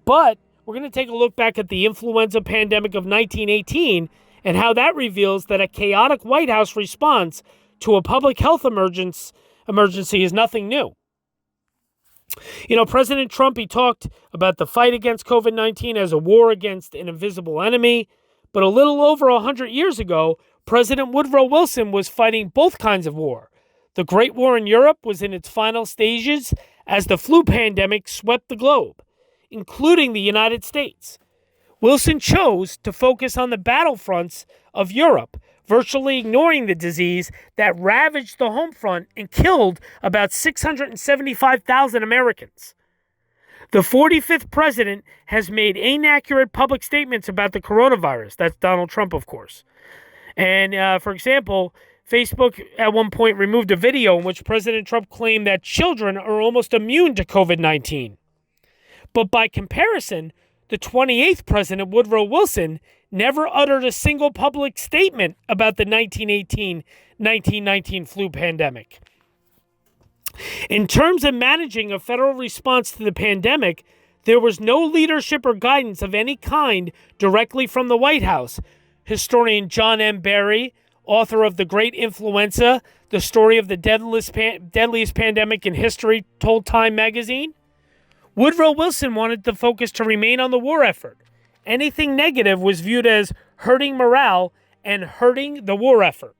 But we're going to take a look back at the influenza pandemic of 1918 and how that reveals that a chaotic White House response to a public health emergency is nothing new. President Trump, he talked about the fight against COVID-19 as a war against an invisible enemy. But a little over 100 years ago, President Woodrow Wilson was fighting both kinds of war. The Great War in Europe was in its final stages as the flu pandemic swept the globe, including the United States. Wilson chose to focus on the battlefronts of Europe, virtually ignoring the disease that ravaged the home front and killed about 675,000 Americans. The 45th president has made inaccurate public statements about the coronavirus. That's Donald Trump, of course. And, for example, Facebook at one point removed a video in which President Trump claimed that children are almost immune to COVID-19. But by comparison, the 28th president, Woodrow Wilson, never uttered a single public statement about the 1918-1919 flu pandemic. In terms of managing a federal response to the pandemic, there was no leadership or guidance of any kind directly from the White House. Historian John M. Barry, author of The Great Influenza, the story of the deadliest pandemic in history, told Time magazine. Woodrow Wilson wanted the focus to remain on the war effort. Anything negative was viewed as hurting morale and hurting the war effort.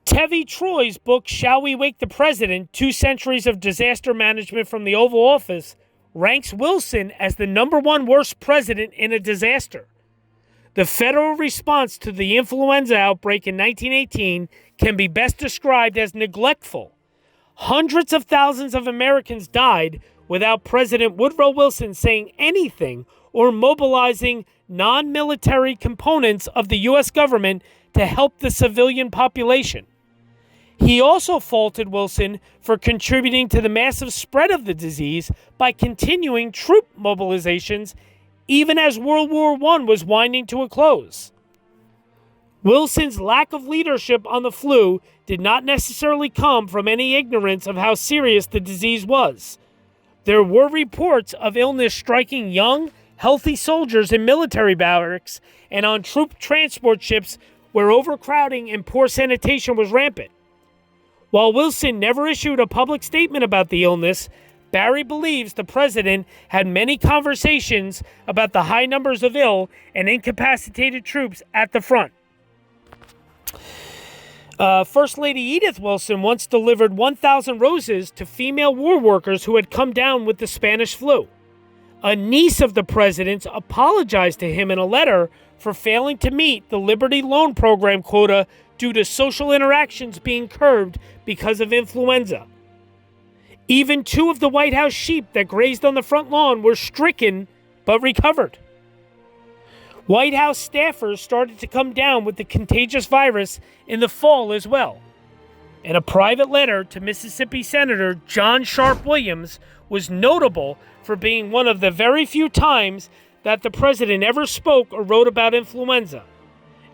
Tevi Troy's book, Shall We Wake the President? 2 Centuries of Disaster Management from the Oval Office, ranks Wilson as the #1 worst president in a disaster. The federal response to the influenza outbreak in 1918 can be best described as neglectful. Hundreds of thousands of Americans died without President Woodrow Wilson saying anything or mobilizing non-military components of the U.S. government to help the civilian population. He also faulted Wilson for contributing to the massive spread of the disease by continuing troop mobilizations even as World War I was winding to a close. Wilson's lack of leadership on the flu did not necessarily come from any ignorance of how serious the disease was. There were reports of illness striking young, healthy soldiers in military barracks and on troop transport ships where overcrowding and poor sanitation was rampant. While Wilson never issued a public statement about the illness, Barry believes the president had many conversations about the high numbers of ill and incapacitated troops at the front. First Lady Edith Wilson once delivered 1,000 roses to female war workers who had come down with the Spanish flu. A niece of the president's apologized to him in a letter for failing to meet the Liberty Loan Program quota due to social interactions being curbed because of influenza. Even 2 of the White House sheep that grazed on the front lawn were stricken but recovered. White House staffers started to come down with the contagious virus in the fall as well. And a private letter to Mississippi Senator John Sharp Williams was notable for being one of the very few times that the president ever spoke or wrote about influenza.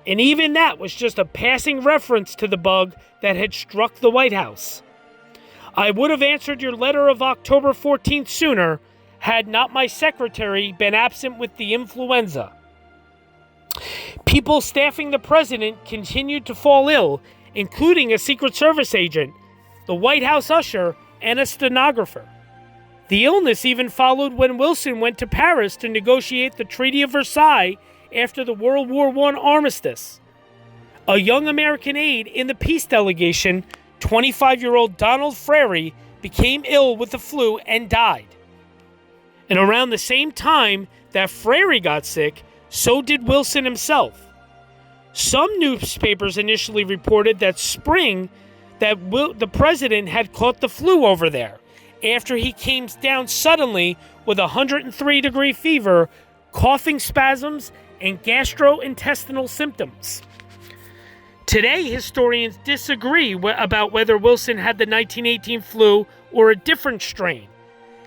And even that was just a passing reference to the bug that had struck the White House. I would have answered your letter of October 14th sooner had not my secretary been absent with the influenza. People staffing the president continued to fall ill, including a Secret Service agent, the White House usher, and a stenographer. The illness even followed when Wilson went to Paris to negotiate the Treaty of Versailles after the World War I armistice. A young American aide in the peace delegation, 25-year-old Donald Frary, became ill with the flu and died. And around the same time that Frary got sick, so did Wilson himself. Some newspapers initially reported that the president had caught the flu over there after he came down suddenly with a 103-degree fever, coughing spasms, and gastrointestinal symptoms. Today, historians disagree about whether Wilson had the 1918 flu or a different strain.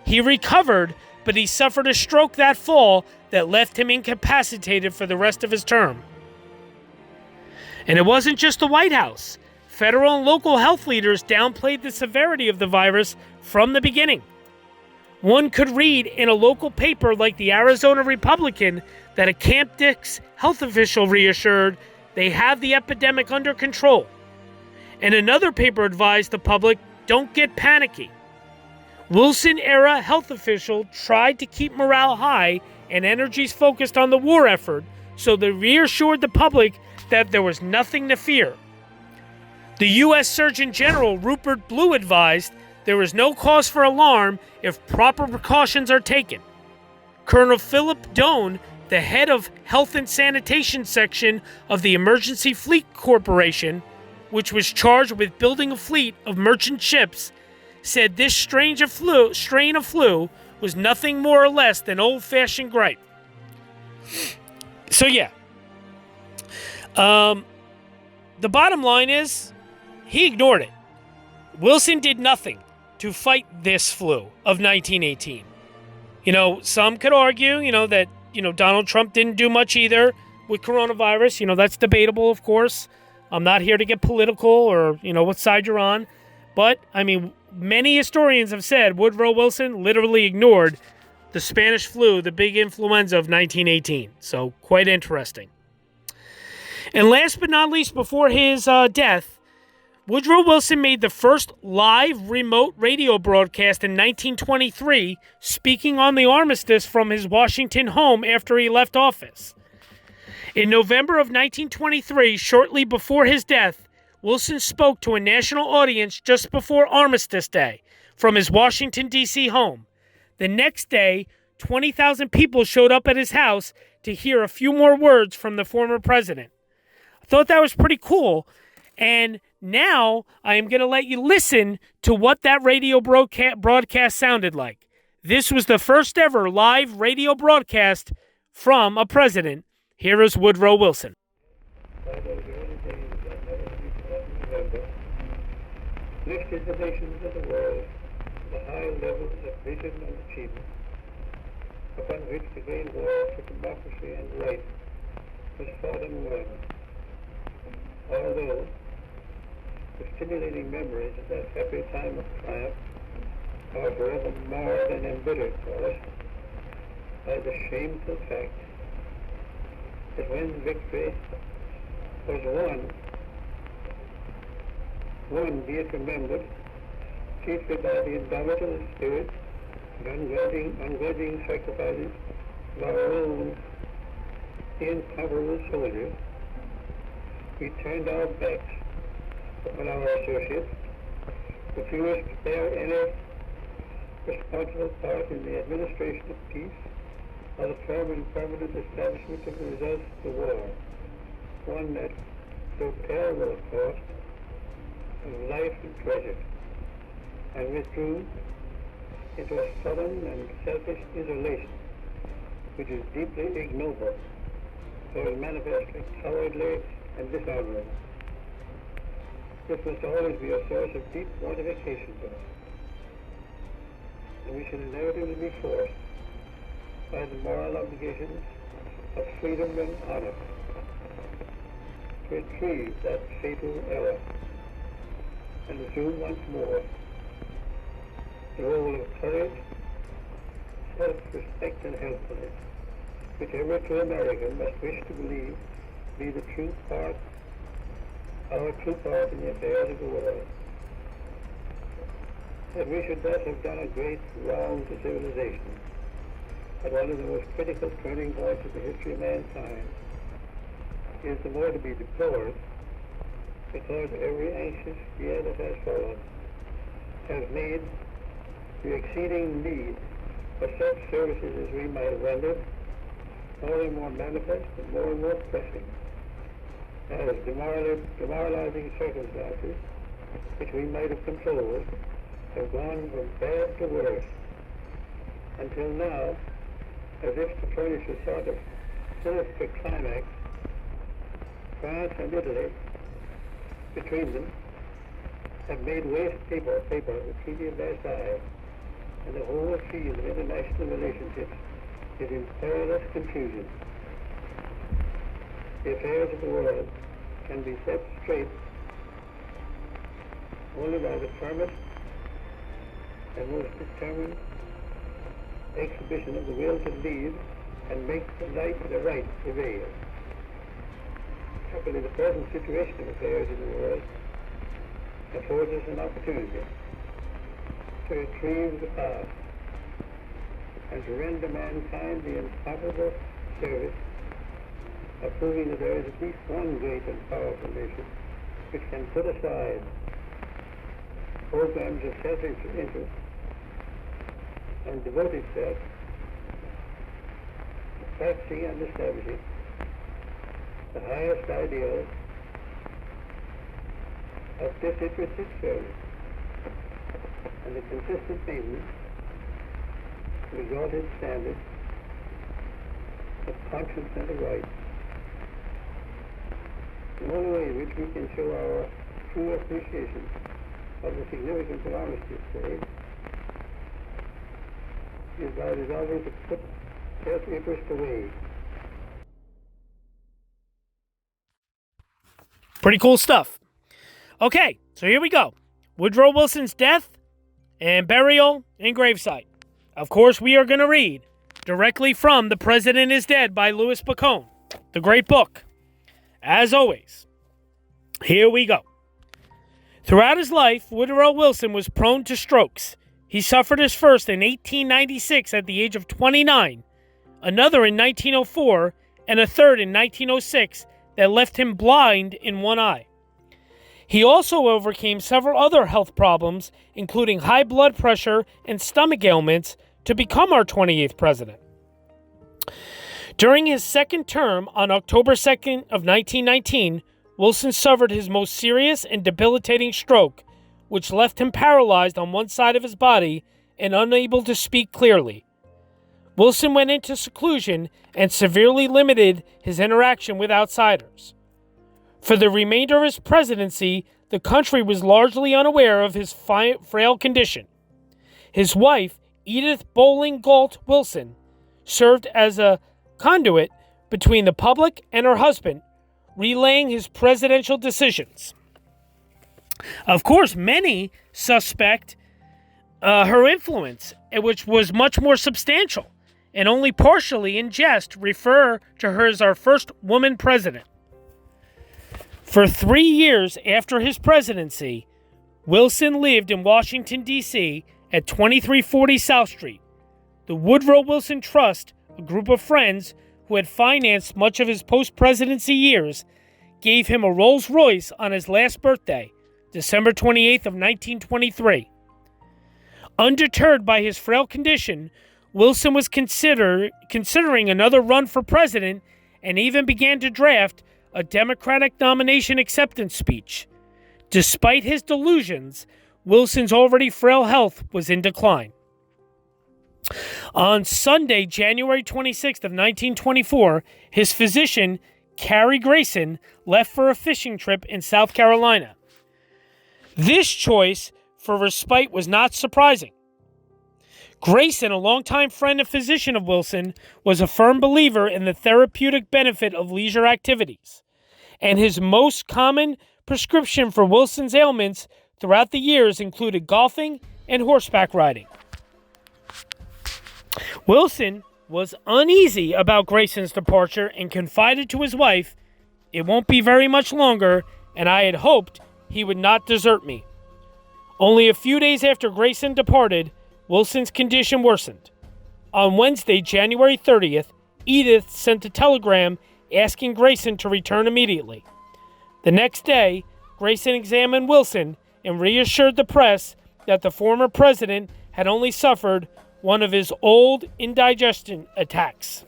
He recovered, but he suffered a stroke that fall that left him incapacitated for the rest of his term. And it wasn't just the White House. Federal and local health leaders downplayed the severity of the virus from the beginning. One could read in a local paper like the Arizona Republican that a Camp Dix health official reassured they have the epidemic under control. And another paper advised the public, don't get panicky. Wilson-era health official tried to keep morale high and energies focused on the war effort, so they reassured the public that there was nothing to fear. The U.S. Surgeon General Rupert Blue advised there is no cause for alarm if proper precautions are taken. Colonel Philip Doane, the head of Health and Sanitation Section of the Emergency Fleet Corporation, which was charged with building a fleet of merchant ships, said this strain of flu was nothing more or less than old-fashioned gripe. So yeah, the bottom line is he ignored it. Wilson did nothing to fight this flu of 1918. Some could argue, that, Donald Trump didn't do much either with coronavirus. That's debatable, of course. I'm not here to get political or, what side you're on. But, many historians have said Woodrow Wilson literally ignored the Spanish flu, the big influenza of 1918. So, quite interesting. And last but not least, before his death, Woodrow Wilson made the first live remote radio broadcast in 1923, speaking on the armistice from his Washington home after he left office. In November of 1923, shortly before his death, Wilson spoke to a national audience just before Armistice Day from his Washington, D.C. home. The next day, 20,000 people showed up at his house to hear a few more words from the former president. I thought that was pretty cool, and now I am going to let you listen to what that radio broadcast sounded like. This was the first ever live radio broadcast from a president. Here is Woodrow Wilson. Lifted the nations of the world to the high levels of vision and achievement upon which the great war for democracy and right was fought and won. Although the stimulating memories of that happy time of triumph are forever marred and embittered for us by the shameful fact that when victory was won, be it remembered, chiefly by the indomitable spirit and ungrudging sacrifices of our own incomparable soldiers, we turned our backs upon our associates, refused to bear any responsible part in the administration of peace or the firm and permanent establishment of the results of the war, one that so terrible a cost of life and treasure, and withdrew into a sullen and selfish isolation, which is deeply ignoble, so is manifestly cowardly and dishonorable. This must always be a source of deep mortification to us, and we should inevitably be forced by the moral obligations of freedom and honor to retrieve that fatal error and assume once more the role of courage, self-respect, and helpfulness, which every true American must wish to believe be the true part, our true part in the affairs of the world. That we should thus have done a great wrong to civilization at one of the most critical turning points of the history of mankind is the more to be deplored because every anxious year that has followed has made the exceeding need for such services as we might have rendered more and more manifest and more pressing, as demoralizing circumstances which we might have controlled have gone from bad to worse, until now, as if to furnish a sort of sinister climax, France and Italy, between them, have made waste paper the Treaty of Versailles and the whole field of international relationships is in perilous confusion. The affairs of the world can be set straight only by the firmest and most determined exhibition of the will to lead and make the right prevail. Happily, the present situation of affairs in the world affords us an opportunity to retrieve the past and to render mankind the incomparable service of proving that there is at least one great and powerful nation which can put aside programs of self-interest and devote itself to practicing and establishing the highest ideals of disinterested service and the consistent maintenance of exalted standards of conscience and of right. The only way in which we can show our true appreciation of the significance of honesty today is by resolving to put self-interest away. Pretty cool stuff. Okay, so here we go. Woodrow Wilson's death and burial and gravesite. Of course, we are going to read directly from The President is Dead by Louis Bacon, the great book. As always, here we go. Throughout his life, Woodrow Wilson was prone to strokes. He suffered his first in 1896 at the age of 29, another in 1904, and a third in 1906 that left him blind in one eye. He also overcame several other health problems, including high blood pressure and stomach ailments, to become our 28th president. During his second term on October 2nd of 1919, Wilson suffered his most serious and debilitating stroke, which left him paralyzed on one side of his body and unable to speak clearly. Wilson went into seclusion and severely limited his interaction with outsiders. For the remainder of his presidency, the country was largely unaware of his frail condition. His wife, Edith Bowling Galt Wilson, served as a conduit between the public and her husband, relaying his presidential decisions. Of course, many suspect her influence, which was much more substantial, and only partially in jest refer to her as our first woman president. For 3 years after his presidency, Wilson lived in Washington, D.C. at 2340 South Street. The Woodrow Wilson Trust, a group of friends who had financed much of his post-presidency years, gave him a Rolls-Royce on his last birthday, December 28th of 1923. Undeterred by his frail condition, Wilson was considering another run for president and even began to draft a Democratic nomination acceptance speech. Despite his delusions, Wilson's already frail health was in decline. On Sunday, January 26th of 1924, his physician, Carrie Grayson, left for a fishing trip in South Carolina. This choice for respite was not surprising. Grayson, a longtime friend and physician of Wilson, was a firm believer in the therapeutic benefit of leisure activities, and his most common prescription for Wilson's ailments throughout the years included golfing and horseback riding. Wilson was uneasy about Grayson's departure and confided to his wife, "It won't be very much longer, and I had hoped he would not desert me." Only a few days after Grayson departed, Wilson's condition worsened. On Wednesday, January 30th, Edith sent a telegram asking Grayson to return immediately. The next day, Grayson examined Wilson and reassured the press that the former president had only suffered one of his old indigestion attacks.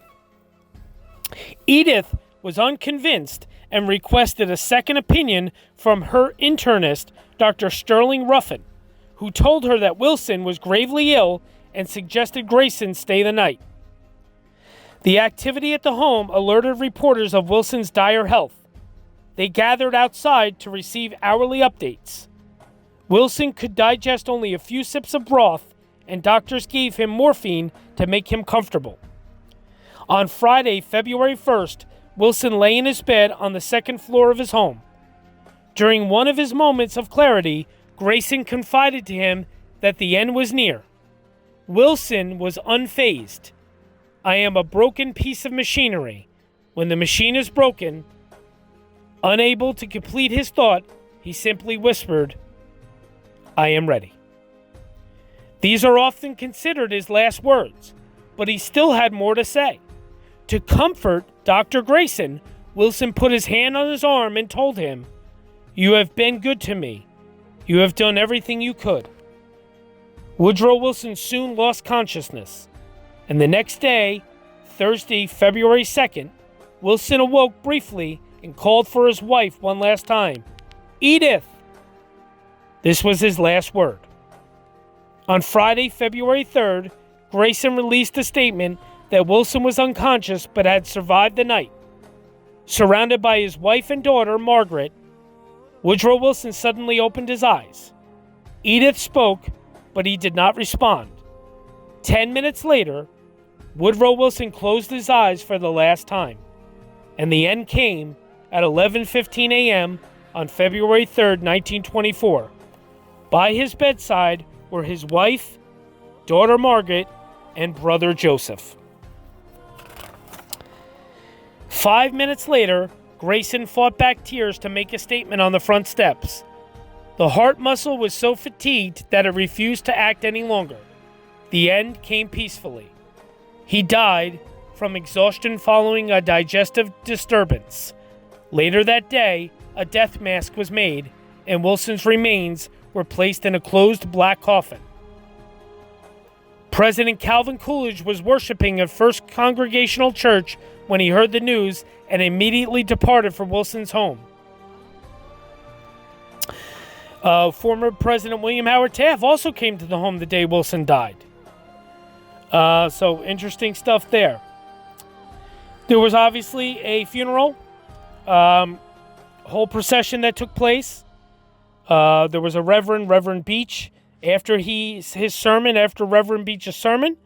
Edith was unconvinced and requested a second opinion from her internist, Dr. Sterling Ruffin, who told her that Wilson was gravely ill and suggested Grayson stay the night. The activity at the home alerted reporters of Wilson's dire health. They gathered outside to receive hourly updates. Wilson could digest only a few sips of broth and doctors gave him morphine to make him comfortable. On Friday, February 1st, Wilson lay in his bed on the second floor of his home. During one of his moments of clarity, Grayson confided to him that the end was near. Wilson was unfazed. "I am a broken piece of machinery. When the machine is broken," unable to complete his thought, he simply whispered, "I am ready." These are often considered his last words, but he still had more to say. To comfort Dr. Grayson, Wilson put his hand on his arm and told him, "You have been good to me. You have done everything you could." Woodrow Wilson soon lost consciousness, and the next day, Thursday, February 2nd, Wilson awoke briefly and called for his wife one last time, "Edith!" This was his last word. On Friday, February 3rd, Grayson released a statement that Wilson was unconscious but had survived the night. Surrounded by his wife and daughter, Margaret, Woodrow Wilson suddenly opened his eyes. Edith spoke, but he did not respond. 10 minutes later, Woodrow Wilson closed his eyes for the last time, and the end came at 11:15 a.m. on February 3rd, 1924. By his bedside were his wife, daughter Margaret, and brother Joseph. 5 minutes later, Grayson fought back tears to make a statement on the front steps. The heart muscle was so fatigued that it refused to act any longer. The end came peacefully. He died from exhaustion following a digestive disturbance. Later that day, a death mask was made, and Wilson's remains were placed in a closed black coffin. President Calvin Coolidge was worshiping at First Congregational Church when he heard the news and immediately departed for Wilson's home. Former President William Howard Taft also came to the home the day Wilson died. So interesting stuff there. There was obviously a funeral, whole procession that took place. There was a Reverend Beach. After his sermon, after Reverend Beach's sermon,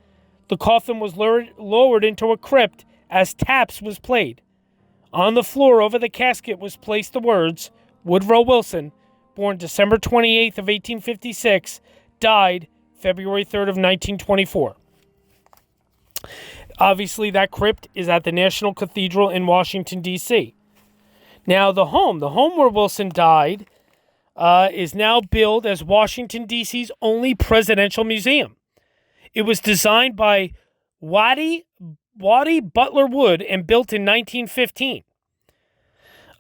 the coffin was lowered into a crypt as taps was played. On the floor over the casket was placed the words, "Woodrow Wilson, born December 28th of 1856, died February 3rd of 1924. Obviously, that crypt is at the National Cathedral in Washington, D.C. Now, the home where Wilson died, is now billed as Washington, D.C.'s only presidential museum. It was designed by Waddy Butler Wood and built in 1915.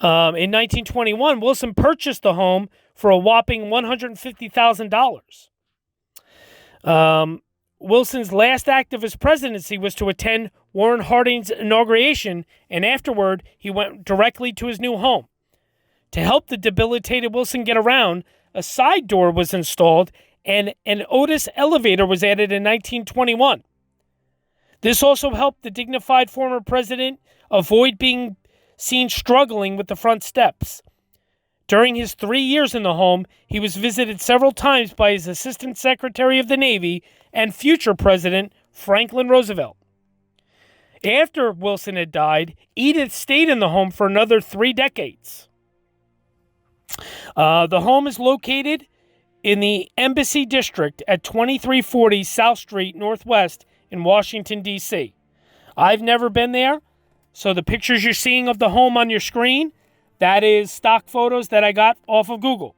In 1921, Wilson purchased the home for a whopping $150,000. Wilson's last act of his presidency was to attend Warren Harding's inauguration, and afterward, he went directly to his new home. To help the debilitated Wilson get around, a side door was installed and an Otis elevator was added in 1921. This also helped the dignified former president avoid being seen struggling with the front steps. During his 3 years in the home, he was visited several times by his Assistant Secretary of the Navy and future President Franklin Roosevelt. After Wilson had died, Edith stayed in the home for another 3 decades. The home is located in the Embassy District at 2340 South Street Northwest in Washington, D.C. I've never been there, so the pictures you're seeing of the home on your screen, that is stock photos that I got off of Google.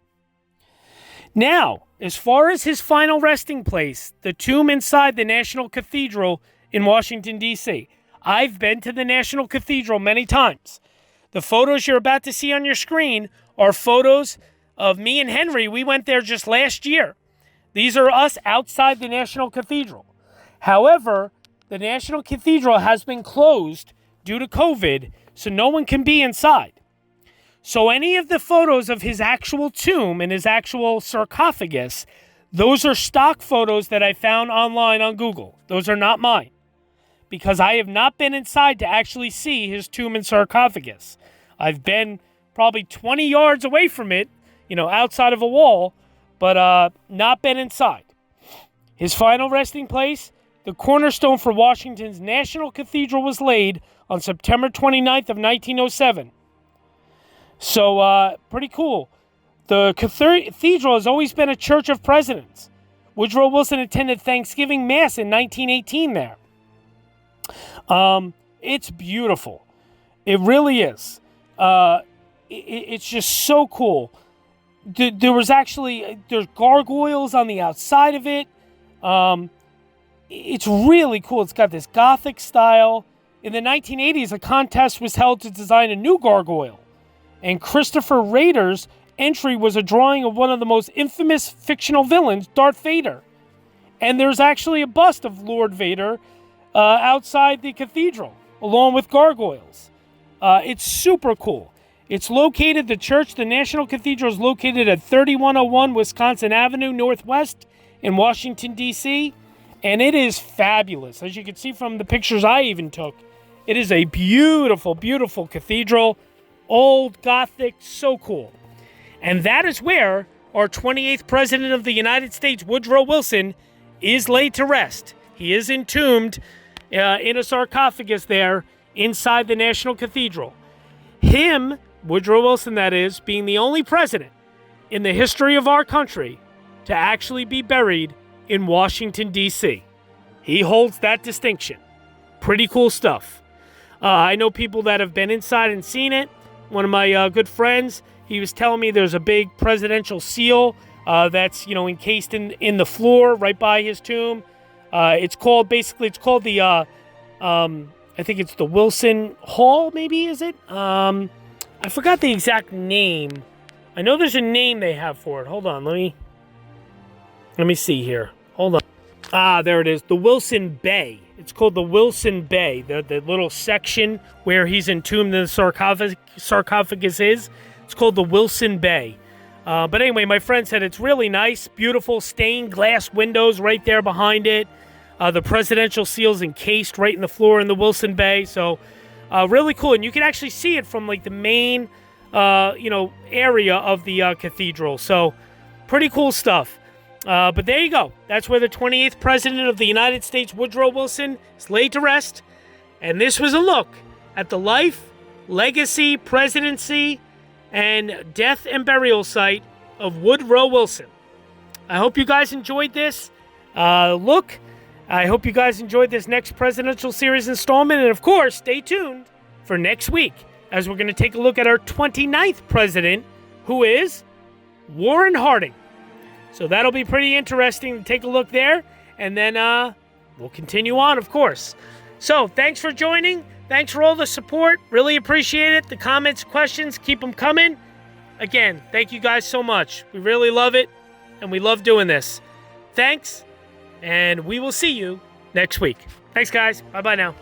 Now, as far as his final resting place, the tomb inside the National Cathedral in Washington, D.C. I've been to the National Cathedral many times. The photos you're about to see on your screen are photos of me and Henry. We went there just last year. These are us outside the National Cathedral. However, the National Cathedral has been closed due to COVID, so no one can be inside. So any of the photos of his actual tomb and his actual sarcophagus, those are stock photos that I found online on Google. Those are not mine, because I have not been inside to actually see his tomb and sarcophagus. I've been probably 20 yards away from it, outside of a wall, but not been inside. His final resting place, the cornerstone for Washington's National Cathedral, was laid on September 29th of 1907. So, pretty cool. The cathedral has always been a church of presidents. Woodrow Wilson attended Thanksgiving Mass in 1918 there. It's beautiful. It really is. It's just so cool. There's gargoyles on the outside of it. It's really cool. It's got this Gothic style. In the 1980s, a contest was held to design a new gargoyle. And Christopher Rader's entry was a drawing of one of the most infamous fictional villains, Darth Vader. And there's actually a bust of Lord Vader outside the cathedral, along with gargoyles. It's super cool. It's located, the National Cathedral is located at 3101 Wisconsin Avenue Northwest in Washington, D.C., and it is fabulous. As you can see from the pictures I even took, it is a beautiful, beautiful cathedral. Old, Gothic, so cool. And that is where our 28th President of the United States, Woodrow Wilson, is laid to rest. He is entombed in a sarcophagus there inside the National Cathedral. Him, Woodrow Wilson that is, being the only president in the history of our country to actually be buried in Washington, D.C. He holds that distinction. Pretty cool stuff. I know people that have been inside and seen it. One of my good friends, he was telling me there's a big presidential seal that's, encased in the floor right by his tomb. It's called the, I think it's the Wilson Hall, maybe, is it? I forgot the exact name. I know there's a name they have for it. Hold on, let me see here. Hold on. Ah, there it is. The Wilson Bay. It's called the Wilson Bay. The little section where he's entombed in the sarcophagus is. It's called the Wilson Bay. But anyway, my friend said it's really nice. Beautiful stained glass windows right there behind it. The presidential seal's encased right in the floor in the Wilson Bay. So really cool. And you can actually see it from like the main, area of the cathedral. So pretty cool stuff. But there you go. That's where the 28th President of the United States, Woodrow Wilson, is laid to rest. And this was a look at the life, legacy, presidency, and death and burial site of Woodrow Wilson. I hope you guys enjoyed this look. I hope you guys enjoyed this next presidential series installment. And, of course, stay tuned for next week as we're going to take a look at our 29th president, who is Warren Harding. So that'll be pretty interesting to take a look there. And then we'll continue on, of course. So thanks for joining. Thanks for all the support. Really appreciate it. The comments, questions, keep them coming. Again, thank you guys so much. We really love it, and we love doing this. Thanks, and we will see you next week. Thanks, guys. Bye-bye now.